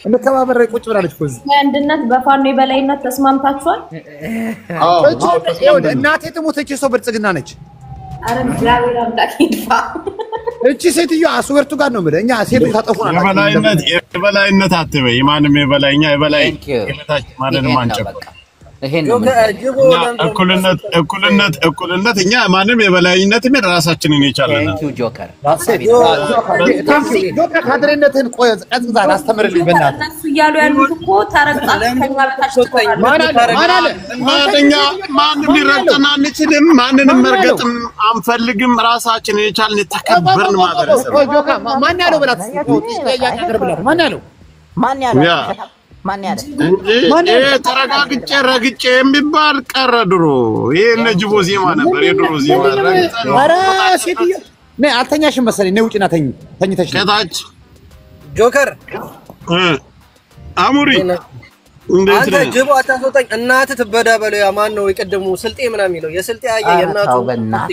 እንከባበር ቁጭ ብላለች እኮ እዚህ አንድነት በፋኖ የበላይነት ተስማምታችኋል እናቴ ትሞተች ሰው ብልጽግና ነች አረ እግዚአብሔር አምላክ ይድፋ እቺ ሴትዮ አስወርቱ ጋር ነው ማለት እኛ ሴቶች ታጠፉናል የበላይነት አትበይ ማንም የበላይኛ የበላይ ከታች ማንንም አንጨብ ይሄን እኩልነት እኛ ማንም የበላይነት ምን ራሳችንን ይቻላል ጆከር ጆከር ካድሬነትን ቆይ ቀዝቅዛል አስተምርልኝ በእናትህ እነሱ እያሉ ያሉት እኮ ተረግጣለኛ በታች ማንኛ ማንም ሊረግጠን አንችልም ማንንም መርገጥም አንፈልግም ራሳችንን ይቻልን ተከበርን ማህበረሰብ ጆከር ማን ያለው ብላት ያቀርብላት ማን ያለው እንጂ ተረጋግጬ ረግጬ የሚባል ቀረ ድሮ ይሄ ነጅቦ ዜማ ነበር የድሮ ዜማ ኧረ ሴትዮ ነይ አልተኛሽም መሰለኝ ነይ ውጪና ተኝተሽ ከታች ጆከር አሙሪ አንተ ጅቦ አታስወጣኝ እናትህ ትበዳ በለው ያ ማን ነው የቀደሙ ስልጤ ምናምን የሚለው የስልጤ አየ የእናቱ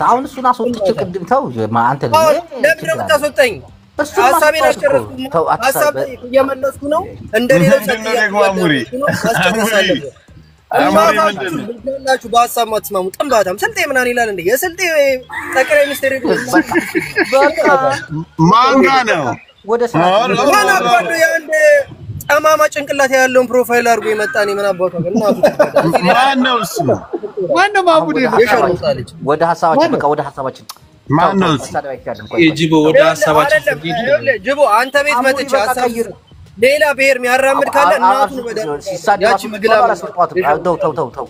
አሁን እሱን አስወጥቼ ቅድም ተው አንተ ለምን ነው የምታስወጣኝ ሐሳቤን አልጨረስኩም ሐሳብ እየመለስኩ ነው እንደሌለው አሙሪ በሐሳብ ማትስማሙ ጥንባታም ስልጤ ምናምን ይላል እንዴ የስልጤ ጠቅላይ ሚኒስትር ማንጋ ነው ወደ ማን አባዶ ያንደ ጠማማ ጭንቅላት ያለውን ፕሮፋይል አድርጎ የመጣኔ ምን አባቱ እናቱ ማን ነው እሱ ማን ነው ማሙዲ የሸርሙታለች ወደ ሐሳባችን በቃ ወደ ሐሳባችን ማነው ጅቦ ወደ ሐሳባችን ጅቦ አንተ ቤት መጥቼ ሐሳብ ሌላ ብሔር የሚያራምድ ካለ እናቱን ወደ ያቺ ምግላ ተው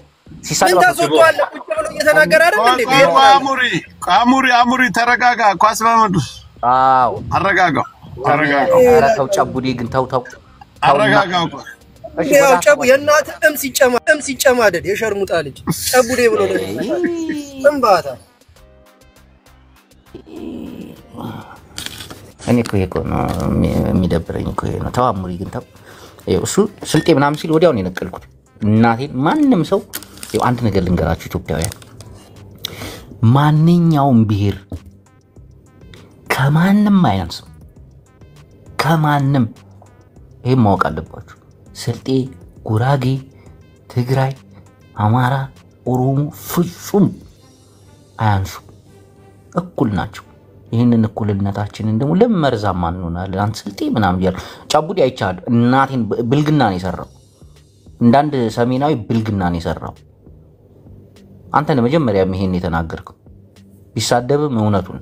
ሲሳደብ ተሰጥቷል ቁጭ ብሎ እየተናገረ አይደል እንዴ አሙሪ ተረጋጋ ኳስ በመዱስ አዎ አረጋጋው ኧረ ተው ጨቡዴ ግን ተው አረጋጋው ያው ጨቡ የእናት ሲጨማደድ የሸርሙጣ ልጅ ጨቡዴ ብሎ ጥንባታ እኔ እኮ ነው የሚደብረኝ እኮ ነው ተው አሙሪ ግን ተው እሱ ስልጤ ምናምን ሲል ወዲያው ነው የነቀልኩት እናቴን ማንም ሰው አንድ ነገር ልንገራችሁ ኢትዮጵያውያን ማንኛውም ብሔር ከማንም አያንስም ከማንም ይሄን ማወቅ አለባችሁ ስልጤ ጉራጌ ትግራይ አማራ ኦሮሞ ፍጹም አያንሱ እኩል ናቸው ይሄንን እኩልነታችንን ደግሞ ለመርዛማ እንሆናለን አንተ ስልጤ ምናምን ይላል ጫቡዲ አይቻል እናቴን ብልግና ነው የሰራው እንዳንድ ሰሜናዊ ብልግና ነው የሰራው አንተ ነው መጀመሪያ ይሄን የተናገርከው ቢሳደብም እውነቱን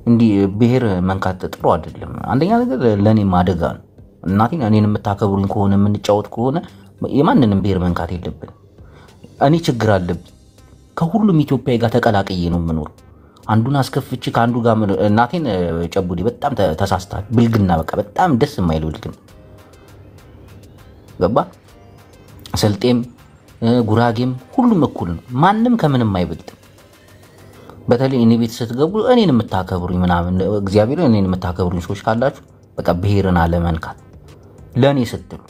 እንዲ ብሔር መንካት ጥሩ አይደለም አንደኛ ነገር ለኔ ማደጋ ነው እናቴን እኔን የምታከብሩኝ ከሆነ የምንጫወት ከሆነ የማንንም ብሔር መንካት የለብን እኔ ችግር አለብኝ ከሁሉም ኢትዮጵያዊ ጋር ተቀላቅዬ ነው የምኖር አንዱን አስከፍቼ ካንዱ ጋር እናቴን ጨቡዲ በጣም ተሳስታል ብልግና በቃ በጣም ደስ የማይል ብልግና ገባ ስልጤም ጉራጌም ሁሉም እኩል ነው ማንም ከምንም አይበልጥም በተለይ እኔ ቤት ስትገቡ እኔን የምታከብሩኝ ምናምን እግዚአብሔር እኔን የምታከብሩኝ ሰዎች ካላችሁ በቃ ብሔርን አለመንካት ለኔ ስትሉ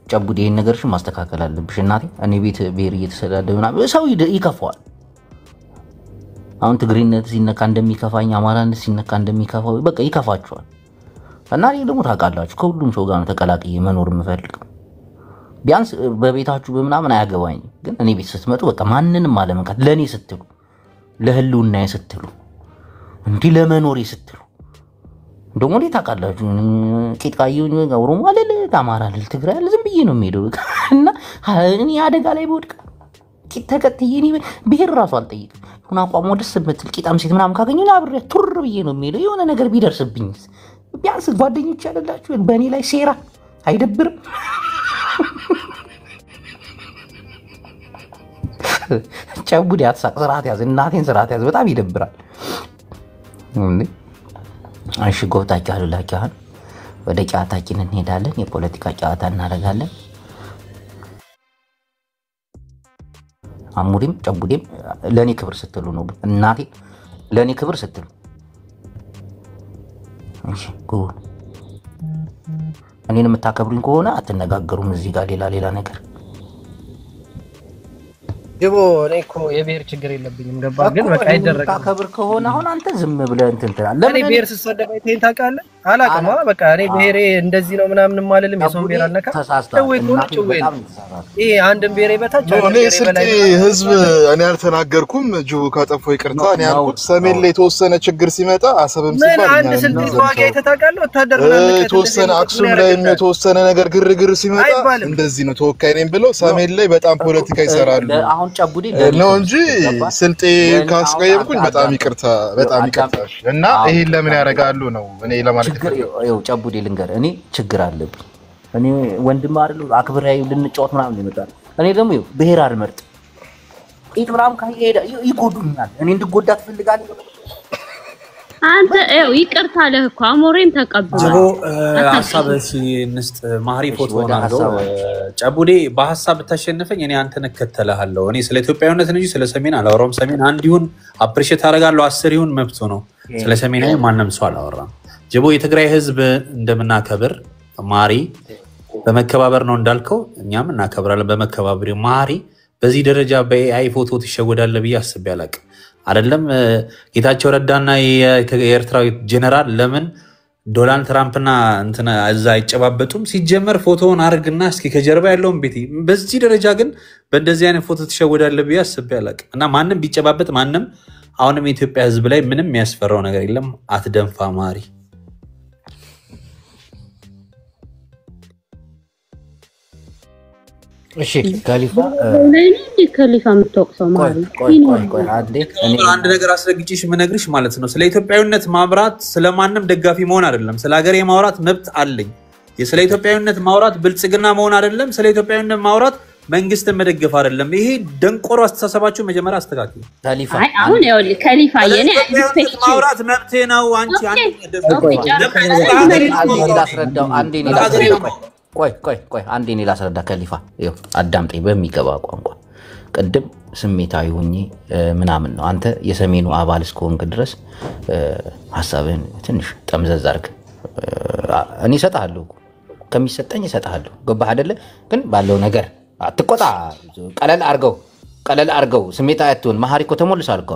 ጨቡዲ ይሄን ነገርሽን ማስተካከል አለብሽ እናቴ እኔ ቤት ብሔር እየተሰዳደበ ምናምን ሰው ይከፋዋል አሁን ትግሪነት ሲነካ እንደሚከፋኝ አማራነት ሲነካ እንደሚከፋው በቃ ይከፋቸዋል እና እኔ ደግሞ ታውቃላችሁ ከሁሉም ሰው ጋር ተቀላቅዬ መኖር የምፈልገው ቢያንስ በቤታችሁ በምናምን አያገባኝ ግን እኔ ቤት ስትመጡ በቃ ማንንም አለመንካት ለኔ ስትሉ ለህልውናዬ ስትሉ እንዲ ለመኖሬ ስትሉ ደግሞ እኔ ታውቃላችሁ ቂጣዬው ኦሮሞ አይደል አማራ አይደል ትግራይ አይደል ዝም ብዬ ነው የምሄደው እና እኔ አደጋ ላይ በወድቅ ቂጥ ተከትዬ እኔ ብሔር ራሱ አልጠይቅም ሁና አቋም ወደስ የምትል ቂጣም ሴት ምናምን ካገኘሁ አብሬ ቱር ብዬ ነው የምሄደው የሆነ ነገር ቢደርስብኝ ቢያንስ ጓደኞች አይደላችሁ በእኔ ላይ ሴራ አይደብርም ጨቡድ ያትሳቅ ስርዓት ያዝ እናቴን ስርዓት ያዝ በጣም ይደብራል እንዴ እሺ ጎብታችሁ አሉላችሁ ወደ ጫታችን እንሄዳለን የፖለቲካ ጫታ እናደርጋለን አሙሪም ጨቡዴም ለኔ ክብር ስትሉ ነው እናቴ ለኔ ክብር ስትሉ እሺ ጎ እኔን የምታከብሩኝ ከሆነ አትነጋገሩም እዚህ ጋር ሌላ ነገር ጅቦ እኔ እኮ የብሔር ችግር የለብኝም ገባ ግን በቃ አይደረግም ታከብር ከሆነ አሁን አንተ ዝም ብለህ እንትን ትላለህ ለምን ብሔር ሲሰደብ አይተኸኝ ታውቃለህ አላውቅም በቃ እኔ ብሔሬ እንደዚህ ነው ምናምን ማለልም የሰው ብሔር አልነካ ወይ ይሄ አንድም ብሔሬ በታች እኔ ስልጤ ህዝብ እኔ አልተናገርኩም ጅቦ ካጠፋው ይቅርታ እኔ ያልኩት ሰሜን ላይ የተወሰነ ችግር ሲመጣ አሰብም ሲባል አንድ ስልጤ ተዋጊ አይተህ ታውቃለህ ወታደር የተወሰነ አክሱም ላይ የተወሰነ ነገር ግርግር ሲመጣ እንደዚህ ነው ተወካይ ነኝ ብለው ሰሜን ላይ በጣም ፖለቲካ ይሰራሉ አሁን ጨቡዴ ነው እንጂ ስልጤ ካስቀየምኩኝ በጣም ይቅርታ እና ይሄን ለምን ያደርጋሉ ነው እኔ ለማለት ይው ጨቡዴ ልንገር እኔ ችግር አለብኝ እኔ ወንድም አይደል አክብራይ ልንጫወት ምናምን ይመጣል እኔ ደግሞ ይው ብሔር አልመርጥ ኢትብራም ካይሄዳ ይጎዱኛል እኔ እንድጎዳ ትፈልጋለህ አንተ ይቅርታ አለህ እኮ አሞሬን ተቀበል ጅቦ ሐሳብ ሲንስት ማህሪ ፎቶ ነው ጨቡዴ በሐሳብ ተሸነፈኝ እኔ አንተን እከተልሃለሁ እኔ ስለ ኢትዮጵያዊነት እንጂ ስለ ሰሜን አላወራም ሰሜን አንድ ይሁን አፕሪሺየት አደርጋለሁ 10 ይሁን መብቶ ነው ስለ ሰሜናዊ ማንንም ሰው አላወራም ጅቦ የትግራይ ህዝብ እንደምናከብር ማሪ በመከባበር ነው እንዳልከው እኛም እናከብራለን በመከባበር ማሪ በዚህ ደረጃ በአይ ፎቶ ትሸወዳለህ ብዬ አስቤ አላውቅም አይደለም ጌታቸው ረዳና የኤርትራዊ ጄኔራል ለምን ዶናልድ ትራምፕና እንትና እዛ አይጨባበጡም ሲጀመር ፎቶውን አርግና እስኪ ከጀርባ ያለውን ቤት በዚህ ደረጃ ግን በእንደዚህ አይነት ፎቶ ትሸወዳለህ ብዬ አስቤ አላውቅም እና ማንንም ቢጨባበጥ ማንንም አሁንም የኢትዮጵያ ህዝብ ላይ ምንም የሚያስፈራው ነገር የለም አትደንፋ ማሪ እሺ ካሊፋ ካሊፋ ምትወቅሰው ማለት አንድ ነገር አስረግጬሽ ምነግርሽ ማለት ነው ስለ ኢትዮጵያዊነት ማብራት ስለማንም ደጋፊ መሆን አይደለም ስለ ሀገሬ ማውራት መብት አለኝ ስለ ኢትዮጵያዊነት ማውራት ብልጽግና መሆን አይደለም ስለ ኢትዮጵያዊነት ማውራት መንግስት መደገፍ አይደለም ይሄ ደንቆሮ አስተሳሰባችሁ መጀመሪያ አስተካክሉ ካሊፋ አሁን ይኸውልህ ካሊፋ የኔ ሪስፔክት ማውራት መብት ነው አንቺ ቆይ አንዴ እኔ ላስረዳ ካሊፋ ይኸው አዳምጠኝ በሚገባ ቋንቋ ቅድም ስሜታዊ ሆኜ ምናምን ነው አንተ የሰሜኑ አባል እስከሆንክ ድረስ ሐሳብህን ትንሽ ጠምዘዝ አድርግ እኔ እሰጥሃለሁ ከሚሰጠኝ እሰጥሃለሁ ገባህ አይደለ ግን ባለው ነገር አትቆጣ ቀለል አርገው ስሜታዊ አትሁን መሐሪ እኮ ተሞልሷል እኮ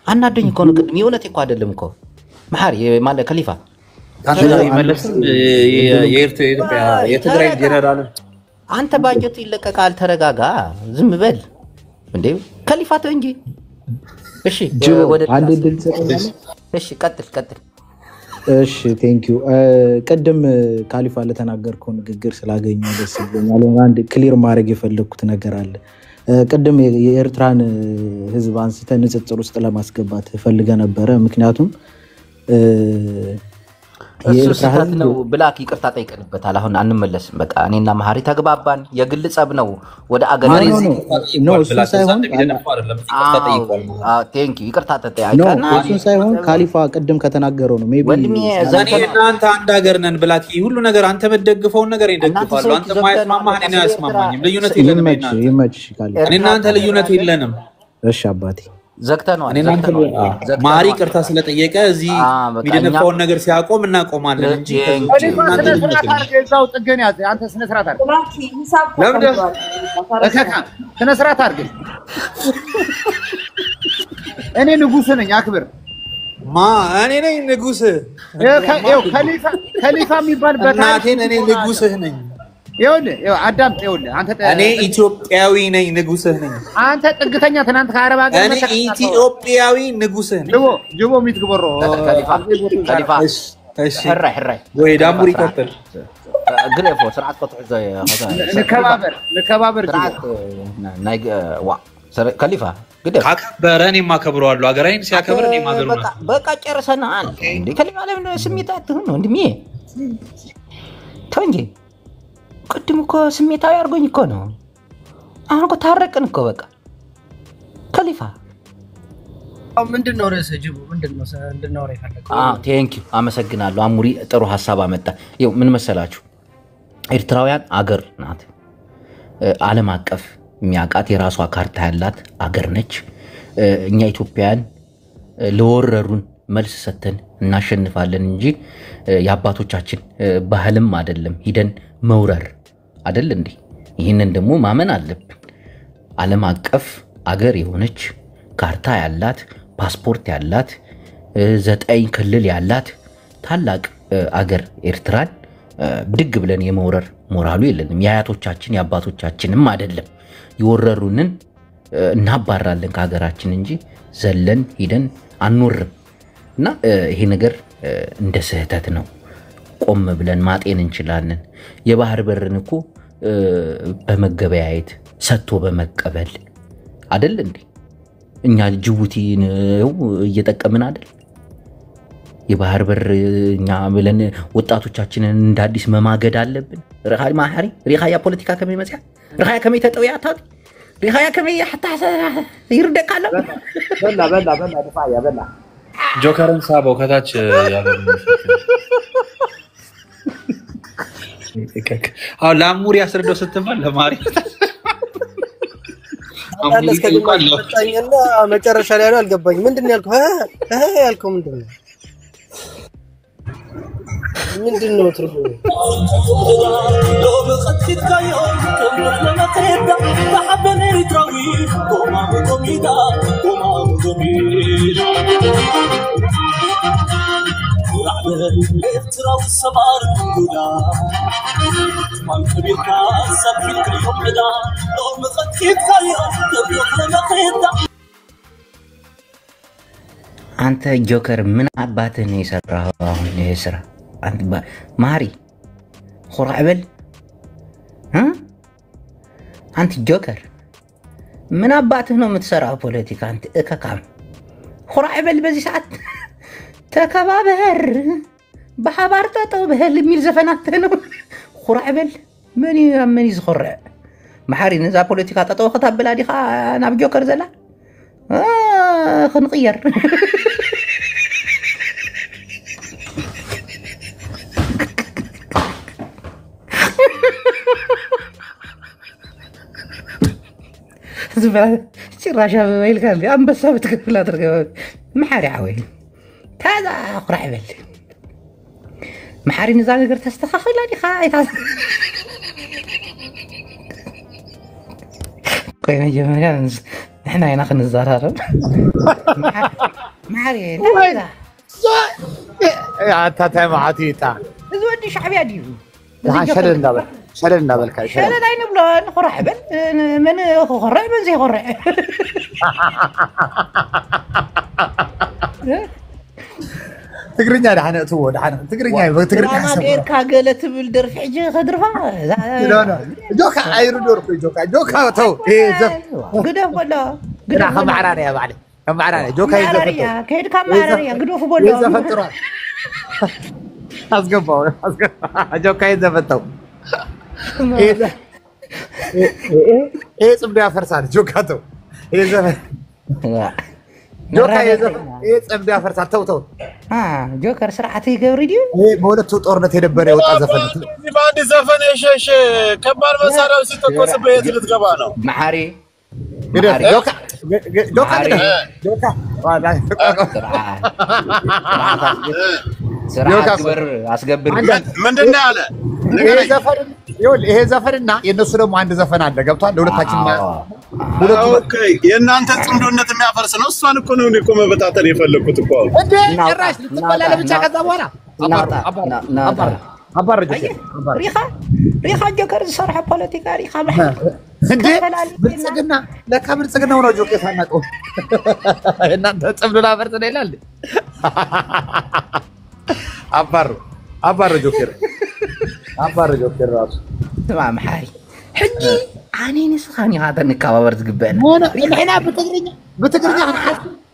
አናደኝ እኮ ነው ቅድም የእውነቴ እኮ አይደለም እኮ መሐሪ ማለት ካሊፋ ይመለስም የኢትዮጵያ የትግራይ ጄኔራል አንተ ባጀቱ ይለቀቃል ተረጋጋ ዝም በል እንዴ ካሊፋ እንጂ እሺ ወደ አንድ ድል ሰጥተናል እሺ ቀጥል እሺ ቴንክ ዩ ቀደም ካሊፋ ለተናገርከው ንግግር ስላገኘው ደስ ይለኛል አንድ ክሊር ማድረግ የፈለኩት ነገር አለ ቀደም የኤርትራን ህዝብ አንስተ ንጽጽር ውስጥ ለማስገባት ፈልገ ነበር ምክንያቱም የኤርትራ ነው ብላክ ይቅርታ ጠይቀንበታል አሁን አንመለስም በቃ እኔና መሐሪ ተግባባን የግል ጸብ ነው ወደ አገሬ ነው እሱ ሳይሆን ቴንክ ዩ ይቅርታ ተጠያይቀና እሱ ሳይሆን ካሊፋ ቀደም ከተናገረው ነው ሜቢ እኔና አንተ አንድ ሀገር ነን ብላክ ሁሉ ነገር አንተ መደግፈው ነገር ይደግፋሉ አንተ ማይስማማህ እኔ ያስማማኝም ልዩነት የለንም ይመችሽ ካሊፋ እኔና አንተ ልዩነት የለንም እሺ አባቴ ዘግተናል ማሪ ቅርታ ስለጠየቀ እዚህ ሚደነፋውን ነገር ሲያቆም እናቆማለን እንጂ እዛው ጥገን ያዘ አንተ ስነ ስርዓት አድርግ ስነ ስርዓት አድርግ እኔ ንጉስ ነኝ አክብር እኔ ነኝ ንጉስ ከሊፋ የሚባል በታቴን እኔ ንጉስህ ነኝ ይኸውልህ አዳምጥ ይኸውልህ አንተ እኔ ኢትዮጵያዊ ነኝ ንጉስህ ነኝ አንተ ጥግተኛ ትናንት ከአረብ ሀገር እኔ ኢትዮጵያዊ ንጉስህ ነኝ ጅቦ ሚትግበሮ ካሊፋ እሺ ህራይ ወይ ዳሙር ይቀጥል ግሬፎ ስርዓት ቆጥዑ ንከባበር ካሊፋ ካከበረን የማከብረዋለሁ ሀገራይን ሲያከብር እኔ ማገሩና በቃ ጨርሰናል እንዴ ካሊፋ ለምን ስሜት አትሁን ነው እንዴ ተንጂ ቅድም እኮ ስሜታዊ አርጎኝ እኮ ነው አሁን እኮ ታረቅን እኮ በቃ ከሊፋ ምንድነው ርዕሰ ጅቡ ምንድነው እንድናወራ የፈለገው? ቴንክ ዩ አመሰግናለሁ። አሙሪ ጥሩ ሐሳብ አመጣ። ይኸው ምን መሰላችሁ ኤርትራውያን አገር ናት። ዓለም አቀፍ የሚያውቃት የራሷ ካርታ ያላት አገር ነች። እኛ ኢትዮጵያውያን ለወረሩን መልስ ሰተን እናሸንፋለን እንጂ የአባቶቻችን ባህልም አይደለም ሂደን መውረር አይደል እንዴ? ይህንን ደግሞ ማመን አለብን። ዓለም አቀፍ አገር የሆነች ካርታ ያላት ፓስፖርት ያላት 9 ክልል ያላት ታላቅ አገር ኤርትራን ብድግ ብለን የመውረር ሞራሉ የለንም። የአያቶቻችን የአባቶቻችንም አይደለም። ይወረሩንን እናባራለን ከሀገራችን እንጂ ዘለን ሂደን አንወርም። እና ይሄ ነገር እንደ ስህተት ነው። ቆም ብለን ማጤን እንችላለን። የባህር በርን እኮ በመገበያየት ሰጥቶ በመቀበል አይደል እንዴ? እኛ ጅቡቲ ነው እየተጠቀምን አይደል? የባህር በር እኛ ብለን ወጣቶቻችንን እንደ አዲስ መማገድ አለብን። ረሃይ ማህሪ ሪሃያ ፖለቲካ ከመይመጽያ ረሃያ ከመይ ተጠውያታ ሪሃያ ከመይ حتى ይርደቃለ በላ ደፋያ በላ ጆከርን ሳበው ከታች ያለው አው ለአሙሪ ያስረዳው ስትባል ለማሪ አንተስ ከግማሽ መጣኝና መጨረሻ ላይ ያለው አልገባኝ። ምንድነው ያልከው? ያልከው ምንድነው? ምንድነው ትርጉሙ? አንተ ጆከር ምን አባትህ ነው የሰራው? አሁን ይሄ ስራ አንተ ማሪ ኹራዕበል አንተ ጆከር ምን አባትህ ነው የምትሰራው ፖለቲካ? አንተ እከካም ኹራዕበል በዚህ ሰዓት ተከባበር በሐባር ጠጠው በህል የሚል ዘፈናት ነው። ኹራዕበል ምን ይዝኸርዕ ማሐሪ ነዛ ፖለቲካ ጠጠው ከተበላ ዲኻ ናብ ጆከር ዘላ خنقير زبالة شراشة بميل كان لي أم بس بتكفل لا ترقى محاري عوي هذا أقرع بل محاري نزال قرت استخاخي لاني خايت قيمة جميلة احنا هناخد الزرار معري لا يا تاتا معاتيتا زودي شعبي اديو شللنا بالك شلل عين بلون خرعبل من خرع من زي خرع تقرنيا دحنا تو دحنا تقرنيا تقرنيا ما غير كاغلت بالدرف حجي خدرفا لا جوكا عيرو دورك جوكا تو ايه زف قدف ولا قدف كم عراني يا معلم كم عراني جوكا يزفتو كيد كم عراني قدف ولا يزفتو اسقبوا جوكا يزفتو ايه صبدي افرسان جوكا تو ايه زفت جوكا يزف ايه صبدي افرسان تو جوكر سرعتي قوريدي ايه بولتو ጦርነት የነበረ የወጣ ዘፈን ባንድ ዘፈን የሸሽ ከባድ መሳሪያው ሲተኮስ በየት ልትገባ ነው? ማሐሪ جوكا አስገብር ምንድነው ያለ ይሄ ዘፈንና የነሱ ደግሞ አንድ ዘፈን አለ ገብቷል ለሁለታችን ኦኬ የእናንተ ጽምዶነት የሚያፈርስ ነው እሷን እኮ ነው እኮ መበታተን የፈለኩት እኮ እንዴ ጭራሽ ልትበላ ለብቻ ከዛ በኋላ አባር ሪኻ ጆከር ዝሰርሐ ፖለቲካ ሪኻ እንዴ ብልጽግና ለካ ብልጽግና ነው ጆከር ሳናቀው እናንተ ጽምዶና ፈርጥ ነው ይላል አባር ጆከር ራሱ تمام حاري حجي أنا نسخاني هذا نكابر تقبلنا إحنا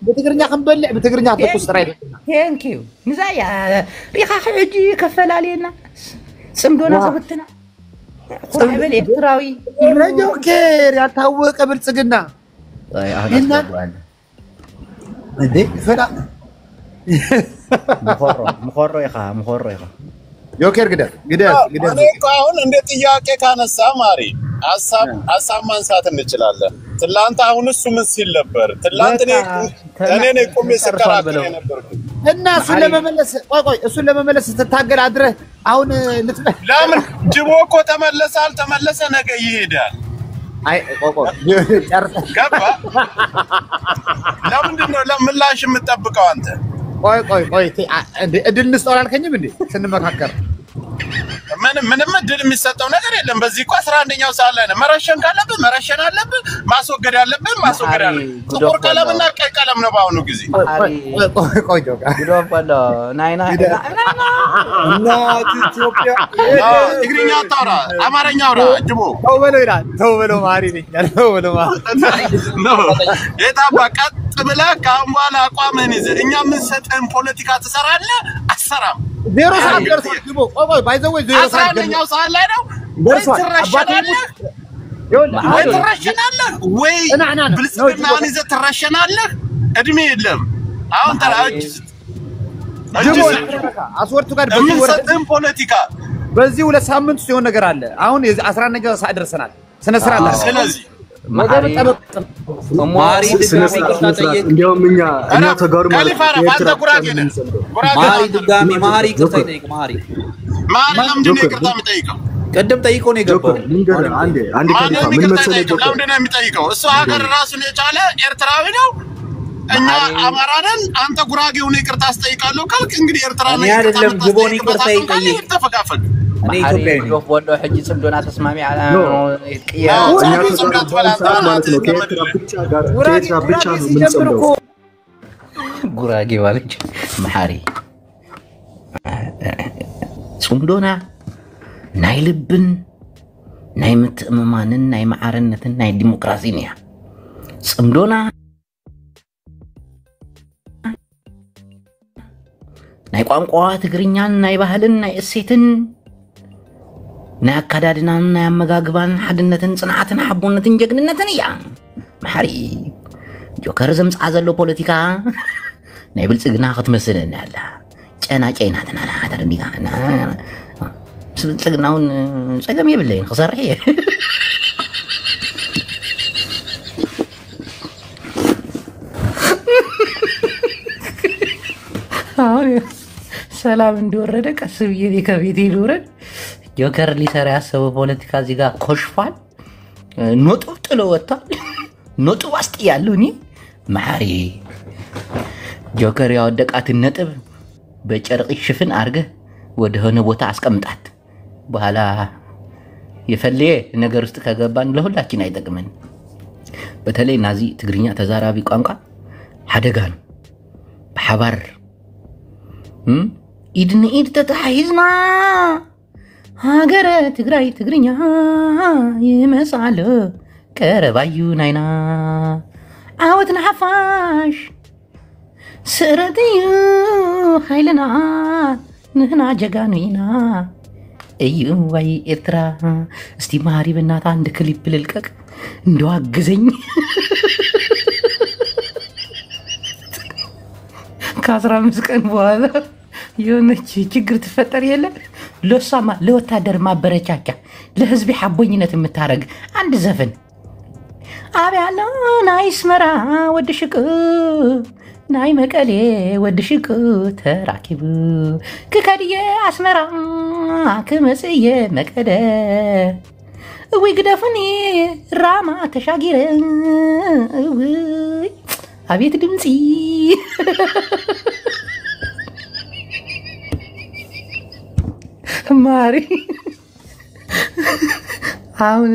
بتقرنيا خنبلع بتقرنيا تقص رايد ثانكيو نزايا ريخا حجي كفل علينا سمدونا صبتنا صاحب الإحتراوي جوكر يا تهوق بلصقنا እና እንዴ ፈላ مخرو يا ዮኬር ግደፍ እኔ እኮ አሁን እንደ ጥያቄ ካነሳ ማሪ ሀሳብ ማንሳት እንችላለን። ትላንት አሁን እሱ ምን ሲል ነበር? ትላንት እኔ ነኝ ቆሜ ስከራከር የነበርኩት እና እሱን ለመመለስ ስትታገል አድረህ አሁን ለምን ጅቦ እኮ ተመለሰ አልተመለሰ ነገ ይሄዳል። አይ ገባ? ለምንድን ነው ለምላሽ የምትጠብቀው አንተ? ቆይ እድል እንስጠው አላልከኝም እንዴ ስንመካከር? ምንም እድል የሚሰጠው ነገር የለም። በዚህ እኮ 11ኛው ሰዓት ላይ ነው። መረሸን ካለብህ መረሸን አለብህ፣ ማስወገድ ያለብህ ማስወገድ አለብህ። ጥቁር ቀለምና ቀይ ቀለም ነው በአሁኑ ጊዜ። ቆይ ኢትዮጵያ ትግርኛ አታውራ፣ አማርኛ አውራ። ጅቦ ተው በለው ይላል። ተው በለው ማሪ ነኝ። ተው በለው የታባ ቀጥ ብለህ ከአሁን በኋላ አቋምህን ይዘህ እኛ የምንሰጥህን ፖለቲካ ትሰራለህ አትሰራም? ዜሮ ሰዓት ደርሷል። ጅቦ ቆይ ባይዘው ዜሮ ሰዓት 11ኛው ሰዓት ላይ ነው። ወይ ትረሸናለህ ወይ ብልጽግናን ይዘህ ትረሸናለህ። እድሜ የለም። አሁን ተራጅ አስወርቱ ጋር የምንሰጥህን ፖለቲካ በዚህ 2 ሳምንት ሲሆን ነገር አለ። አሁን 11ኛው ሰዓት ደርሰናል። ስነ ስርዓት አለ። ስለዚህ ማሪ እንዲያውም እኛ ተጋሩ ማለት አንተ ጉራጌ ነህ። ማሪ ድጋሚ ማሪ ይቅርታ ይጠይቅ። ማሪ ለምንድን ነው ይቅርታ የሚጠይቀው? ቅድም ጠይቆ ነው የገባው። አንዴ ምን መሰለህ ለምንድን ነው የሚጠይቀው? እሱ ሀገር ራሱን የቻለ ኤርትራዊ ነው። እኛ አማራ ነን። አንተ ጉራጌው ነው ይቅርታ አስጠይቃለሁ ካልክ እንግዲህ ኤርትራ ነው አይደለም ጅቦን ይቅርታ ይጠይቅ። ተፈጋፈግ እኔ ኢትዮጵያዊ ነኝ። ወሎ ሕጂ ጽምዶና ተስማሚ አላ ይቅያ ከኤርትራ ብቻ ነው የምንጸምደው። ጉራጌ ማለት መሐሪ ጽምዶና ናይ ልብን ናይ ምትእምማንን ናይ ማዕርነትን ናይ ዲሞክራሲን እያ ጽምዶና ናይ ቋንቋ ትግርኛን ናይ ባህልን ናይ እሴትን ናይ አካዳድናን ናይ አመጋግባን ሓድነትን ጽንዓትን ሓቦነትን ጀግንነትን እያ መሐሪ ጆከር ዘምጽአ ዘሎ ፖለቲካ ናይ ብልጽግና ክትመስለና ኣላ ጨናጨይናትና ተረዲጋ ብልጽግናውን ፀገም የብለይን ክሰርሕ እየ አሁን ሰላም እንደወረደ ቀስ ብዬ ከቤቴ ልውረድ። ጆከር ሊሰራ ያሰበው ፖለቲካ እዚህ ጋር ኮሽፏል። ነጥብ ጥሎ ወጥቷል። ነጥብ አስጥያለሁ እኔ መሐሪ ጆከር ያወደቃትን ነጥብ በጨርቅ ሽፍን አድርገህ ወደ ሆነ ቦታ አስቀምጣት። በኋላ የፈለየ ነገር ውስጥ ከገባን ለሁላችን አይጠቅመን። በተለይ ናዚ ትግርኛ ተዛራቢ ቋንቋ አደጋ ነው። በሐባር ኢድን ኢድ ተተሓሒዝና ሃገረ ትግራይ ትግርኛ ይመጽአሎ ቀረባዩ ናይና ዓወትና ሓፋሽ ስእረት እዩ ሃይልና ንህና ጀጋኑ ኢና እዩ ዋይ ኤርትራ። እስቲ ማሪ በናታ አንድ ክሊፕ ልልቀቅ እንደው አግዘኝ። ከ15 ቀን በኋላ የሆነች ችግር ትፈጠር የለ ለሷማ ለወታደር ማበረቻቻ ለህዝብ ሓቦኝነት የምታረግ አንድ ዘፈን አብያሎ ናይ ስመራ ወዲ ሽቅ ናይ መቀሌ ወዲ ሽቅ ተራኪቡ ክከድየ አስመራ ክመጽየ መቀለ እዊ ግደፍኒ ራማ ተሻጊረ እዊ አቤት ድምፂ ማሪ አሁን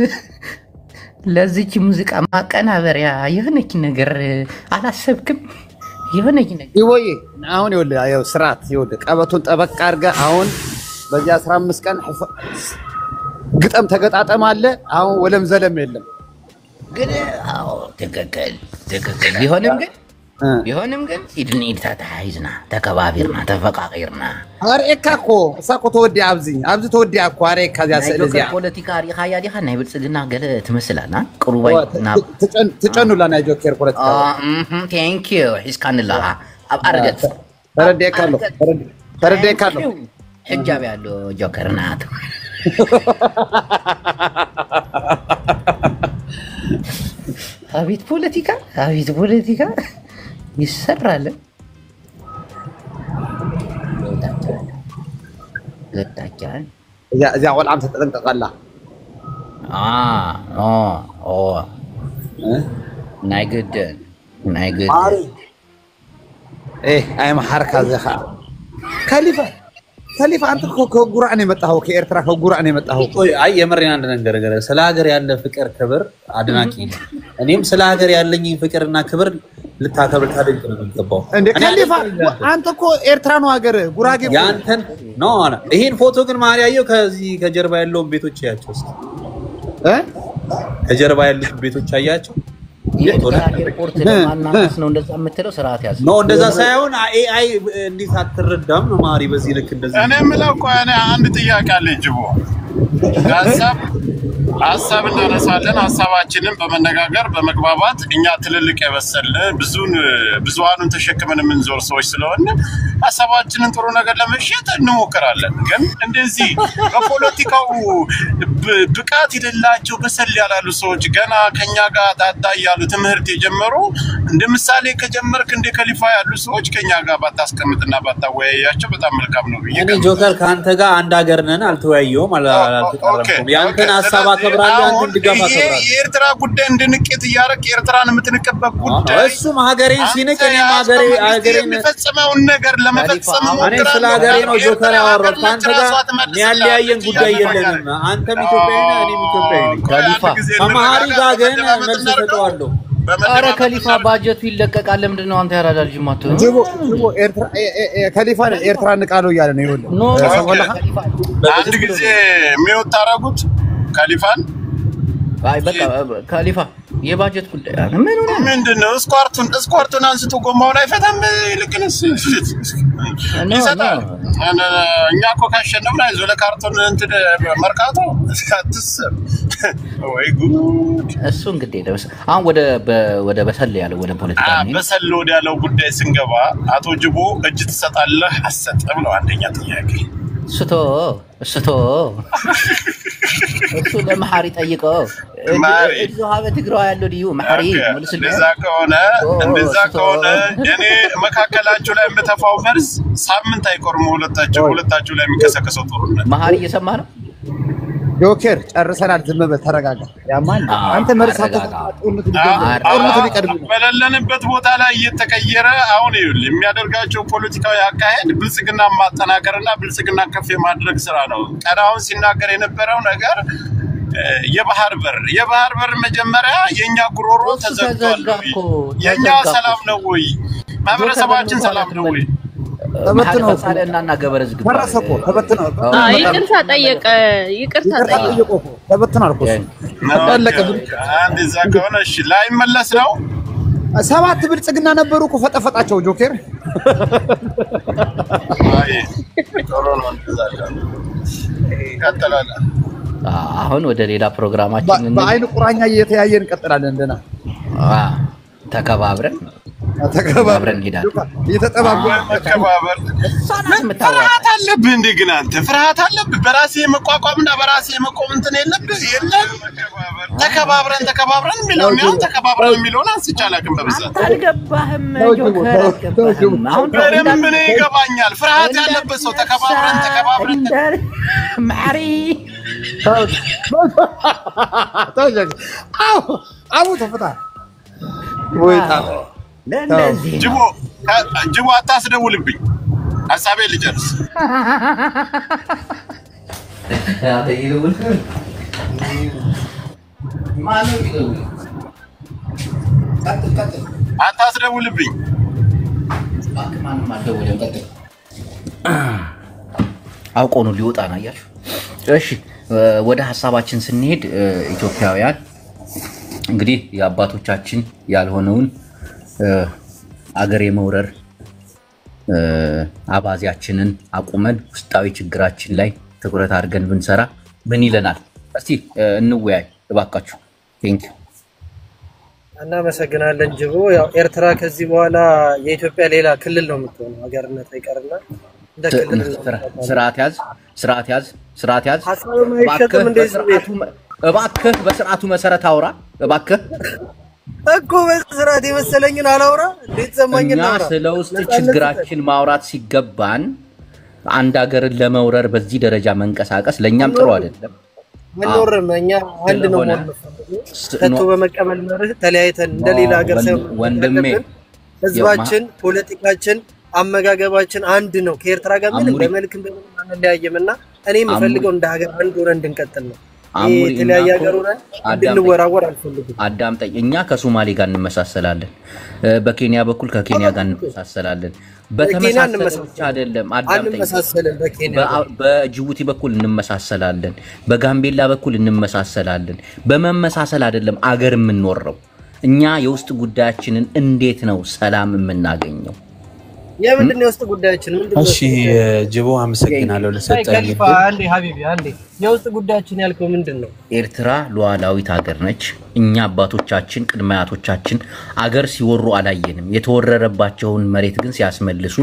ለዚች ሙዚቃ ማቀናበሪያ የሆነች ነገር አላሰብክም? የሆነች ነገር ይወይ አሁን ይኸውልህ ስርዓት ይኸውልህ ቀበቶን ጠበቅ አድርገህ አሁን በዚህ 15 ቀን ግጠም ተገጣጠም አለ። አሁን ወለም ዘለም የለም። ግን አዎ ትክክል ቢሆንም ግን ቢሆንም ግን ኢድን ኢድ ተታይዝና ተከባቢርና ተፈቃቂርና አሬካኮ ሳኮ ተወዲ አብዚ ተወዲ አኮ አሬካ ዚያ ስለዚያ ፖለቲካ ሪኻ ያዲኻ ናይ ብልጽግና ገለ ትመስላልና ቅሩባይና ትጨኑላ ናይ ጆከር ፖለቲካ ቴንክ ዩ ሒስካንላ ኣብ አርገት ተረደካሎ ሕጃብ ያሎ ጆከርናት አቤት ፖለቲካ ይሰራል ለታቻን እዚያ ቆልዓም ተጠንቀቀላ ናይ ግድን አይ ማሐርካ ዘኻ ከሊፋ አንተ ከጉራን የመጣው ከኤርትራ ከጉራን የመጣው አይ የምሬን አንድ ነገር ገረ ስለ ሀገር ያለ ፍቅር ክብር አድናቂ እኔም ስለ ሀገር ያለኝ ፍቅርና ክብር ልታከብር ታደንቅ ነው የሚገባው እንደ ከሊፋ አንተ እኮ ኤርትራ ነው ሀገር ጉራጌ ያንተን ኖ ይሄን ፎቶ ግን ማሪ ያየው ከዚህ ከጀርባ ያለው ቤቶች ያያቸው እስኪ ከጀርባ ያሉት ቤቶች ያያቸው ኤርፖርት ለማናስ ነው እንደዛ የምትለው ስርዓት ያዝ ነው እንደዛ ሳይሆን ኤአይ እንዴት አትረዳም ነው ማሪ በዚህ ልክ እንደዚህ እኔ የምለው እኮ እኔ አንድ ጥያቄ አለኝ ጅቦ ሀሳብ እናነሳለን ሀሳባችንን በመነጋገር በመግባባት እኛ ትልልቅ የበሰልን ብዙሃኑን ተሸክመን የምንዞር ሰዎች ስለሆነ ሀሳባችንን ጥሩ ነገር ለመሸጥ እንሞክራለን ግን እንደዚህ በፖለቲካው ብቃት የሌላቸው በሰል ያላሉ ሰዎች ገና ከኛ ጋር ታዳ ያሉ ትምህርት የጀመሩ እንደ ምሳሌ ከጀመርክ እንደ ከሊፋ ያሉ ሰዎች ከኛ ጋር ባታስቀምጥና ባታወያያቸው በጣም መልካም ነው ብዬ እኔ ጆከር ካንተ ጋር አንድ ሀገር ነን አልተወያየውም አላልተቀረብኩም ያንተን ሀሳብ አከብራለሁ አንተን ድጋፍ አከብራለሁ የኤርትራ ጉዳይ እንድንቀት ያረክ ኤርትራን የምትንቀበብ ጉዳይ እሱም ሀገሬን ሲንቅ እኔም ሀገሬን የሚፈጽመውን ነገር ለመፈጸም እኔ ስለ ሀገሬ ነው ጆከር ያወራሁት ካንተ ጋር የሚያለያየን ጉዳይ የለንም አንተም ኢትዮጵያዊ ነህ እኔም ኢትዮጵያዊ ነኝ ከሊፋ ከመሀሪ ጋር ግን መልስ ሰጠዋለሁ አረ ከሊፋ ባጀቱ ይለቀቃል ለምንድን ነው አንተ ያራዳ ልጅ ማተው ጅቦ ኤርትራ ከሊፋ ኤርትራ ንቃለው ያለ ነው ይወል አንድ ጊዜ የሚወጣ አረጉት ከሊፋን አይ በቃ ከሊፋ የባጀት ጉዳይ ምን ሆነ ምንድነው ስኳርቱን አንስቶ ጎማውን አይፈታም ይልቅንስ ይሰጣል እኛ እኮ ካሸነፍን አይዞህ ለካርቶን እንትን መርካቶ አትስብ ወይ ጉድ እሱ እንግዲህ ደስ አሁን ወደ በሰል ያለው ወደ ፖለቲካ ነው በሰል ወደ ያለው ጉዳይ ስንገባ አቶ ጅቦ እጅ ትሰጣለህ አሰጥም ነው አንደኛ ጥያቄ ስቶ እሱ ለማሐሪ ጠይቀው እዙ ሀበ ትግራው ያለው ልዩ ማሐሪ እንደዛ ከሆነ እኔ መካከላችሁ ላይ የምተፋው መርዝ ሳምንት አይቆርም ሁለታችሁ ላይ የሚከሰከሰው ጦርነት ማሐሪ እየሰማ ነው ጆከር ጨርሰናል ዝም በል ተረጋጋ ያማን አንተ መርሳት ጦርነቱ ሊቀድም በለለንበት ቦታ ላይ እየተቀየረ አሁን ይኸውልህ የሚያደርጋቸው ፖለቲካዊ አካሄድ ብልጽግና ማጠናከርና ብልጽግና ከፍ የማድረግ ስራ ነው ቀዳውን ሲናገር የነበረው ነገር የባህር በር መጀመሪያ የኛ ጉሮሮ ተዘግቷል የኛ ሰላም ነው ወይ ማህበረሰባችን ሰላም ነው ወይ ተበትነው ሳለናና ገበረዝ ግባ ፈረሰኮ ተበትነው ይቅርታ ጠየቀ ተበትነው አልኩ ተጠለቀ አንድ ዘጋውና እሺ ላይ መለስ ነው ሰባት ብልጽግና ነበሩ እኮ ፈጠፈጣቸው ጆከር አይ ጦሮን ወንድዛጋ ቀጥላላ አሁን ወደ ሌላ ፕሮግራማችን በአይን ቁራኛ እየተያየን እንቀጥላለን እንደና ተከባብረን እንሄዳለን ተከባበር ፍርሃት አለብህ እንዴ ግን አንተ ፍርሃት አለብህ በራሴ መቋቋምና በራሴ መቆም እንትን የለም ተከባብረን የሚለውን ያው ተከባብረን የሚለውን አንስቻላክም በብዛት አልገባህም ጆከር አሁን ምን ይገባኛል ፍርሃት ያለበት ሰው ተከባብረን ማሪ አው ተፈታ ወይታ ጅቦ አታስደውልብኝ ሐሳቤ ልጨርስ አታስደውልብኝ አውቆ ነው ሊወጣ ነው አያችሁ እሺ ወደ ሐሳባችን ስንሄድ ኢትዮጵያውያን እንግዲህ የአባቶቻችን ያልሆነውን አገር የመውረር አባዚያችንን አቁመን ውስጣዊ ችግራችን ላይ ትኩረት አድርገን ብንሰራ ምን ይለናል? እስቲ እንወያይ እባካችሁ። ቴንክ ዩ። እናመሰግናለን ጅቦ። ያው ኤርትራ ከዚህ በኋላ የኢትዮጵያ ሌላ ክልል ነው የምትሆነው፣ ሀገርነት አይቀርና እንደ ክልል ስርዓት ያዝ። እባክህ በስርዓቱ መሰረት አውራ እባክህ። እኮ በስርዓት የመሰለኝን አላውራ እንዴት ሰማኝና አውራ። ስለ ውስጥ ችግራችን ማውራት ሲገባን አንድ ሀገርን ለመውረር በዚህ ደረጃ መንቀሳቀስ ለኛም ጥሩ አይደለም። አንወርም፣ እኛ አንድ ነው ተቶ በመቀበል መርህ ተለያይተን እንደሌላ ሀገር ወንድሜ ህዝባችን፣ ፖለቲካችን፣ አመጋገባችን አንድ ነው። ከኤርትራ ጋር ምንም በመልክ እንደምን አንለያየምና እኔ የምፈልገው እንደ ሀገር አንድ ሆነን እንድንቀጥል ነው። የተለያየ ሀገር ሆነን እንድንወራወር አልፈልግም። አዳምጠኝ። እኛ ከሶማሌ ጋር እንመሳሰላለን፣ በኬንያ በኩል ከኬንያ ጋር እንመሳሰላለን። በተመሳሰለ ብቻ አይደለም። አዳምጠኝ። በጅቡቲ በኩል እንመሳሰላለን፣ በጋምቤላ በኩል እንመሳሰላለን። በመመሳሰል አይደለም አገር የምንወረው። እኛ የውስጥ ጉዳያችንን እንዴት ነው ሰላም የምናገኘው? የምንድን ነው የውስጥ ጉዳያችን? ምንድን ነው? እሺ ጅቦ አመሰግናለሁ ለሰጠኝ። አንዴ ሀቢቢ አንዴ፣ የውስጥ ጉዳያችን ያልከው ምንድን ነው? ኤርትራ ሉዓላዊት ሀገር ነች። እኛ አባቶቻችን ቅድመ አያቶቻችን አገር ሲወሩ አላየንም። የተወረረባቸውን መሬት ግን ሲያስመልሱ፣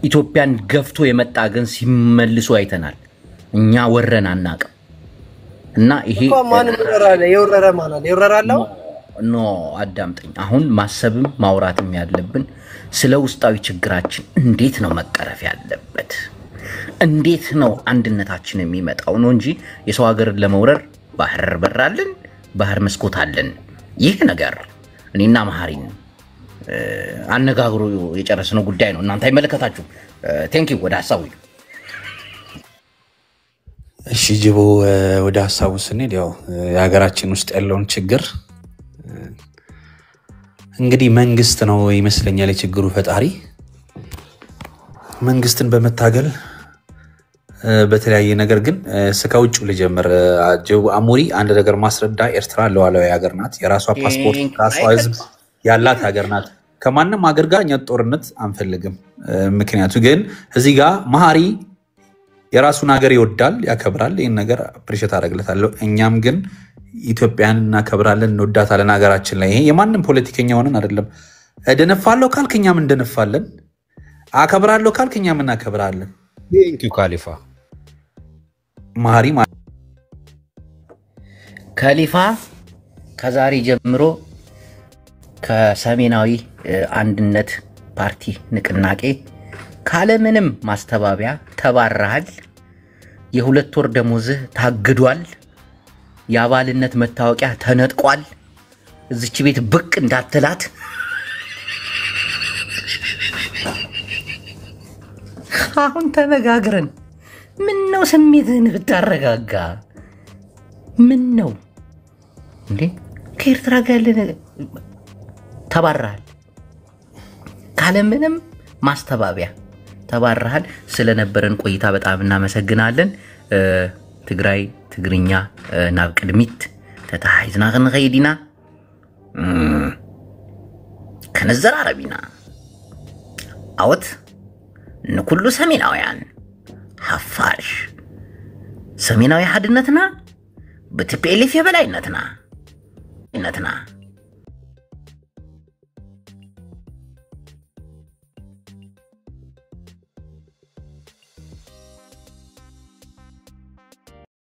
ኢትዮጵያን ገፍቶ የመጣ ግን ሲመልሱ አይተናል። እኛ ወረን አናውቅም። እና ይሄ ማን ወረራለ? የወረረ ማን አለ? የወረራለው ኖ አዳምጠኝ። አሁን ማሰብም ማውራትም ያለብን ስለ ውስጣዊ ችግራችን እንዴት ነው መቀረፍ ያለበት፣ እንዴት ነው አንድነታችን የሚመጣው ነው እንጂ የሰው ሀገርን ለመውረር ባህር በራልን፣ ባህር መስኮት አለን። ይህ ነገር እኔና መሐሪን አነጋግሮ የጨረስነው ጉዳይ ነው። እናንተ አይመለከታችሁም። ቴንክ ዩ። ወደ ሐሳቡ እሺ ጅቦ፣ ወደ ሐሳቡ ስንሄድ ያው የሀገራችን ውስጥ ያለውን ችግር እንግዲህ መንግስት ነው ይመስለኛል የችግሩ ፈጣሪ። መንግስትን በመታገል በተለያየ ነገር ግን ከውጭ ልጀምር። ጅቦ አሞሪ አንድ ነገር ማስረዳ። ኤርትራ ሉዓላዊ ሀገር ናት። የራሷ ፓስፖርት፣ ራሷ ህዝብ ያላት ሀገር ናት። ከማንም ሀገር ጋር እኛ ጦርነት አንፈልግም። ምክንያቱ ግን እዚህ ጋር መሐሪ የራሱን ሀገር ይወዳል፣ ያከብራል። ይህን ነገር አፕሪሼት አደርግለታለሁ። እኛም ግን ኢትዮጵያን እናከብራለን፣ እንወዳታለን ሀገራችን ላይ። ይሄ የማንም ፖለቲከኛ ሆነን አይደለም። ደነፋለሁ ካልክ እኛም እንደነፋለን፣ አከብራለሁ ካልክ እኛም እናከብራለን። ቴንኪው ካሊፋ። መሐሪ ካሊፋ ከዛሬ ጀምሮ ከሰሜናዊ አንድነት ፓርቲ ንቅናቄ ካለምንም ማስተባበያ ተባረሃል። የ2 ወር ደሞዝህ ታግዷል። የአባልነት መታወቂያ ተነጥቋል። እዚች ቤት ብቅ እንዳትላት። አሁን ተነጋግረን ምን ነው ስሜትህን ብታረጋጋ። ምን ነው እንዴ ከኤርትራ ጋር ያለ ተባረሃል። ካለምንም ማስተባበያ ተባረሃል። ስለነበረን ቆይታ በጣም እናመሰግናለን። ትግራይ ትግርኛ ናብ ቅድሚት ተታሒዝና ክንኸይድ ኢና፣ ከነዘራረብ ኢና። ዓወት ንኩሉ ሰሜናውያን ሓፋሽ ሰሜናዊ ሓድነትና ብቲፒኤልኤፍ የበላይነትና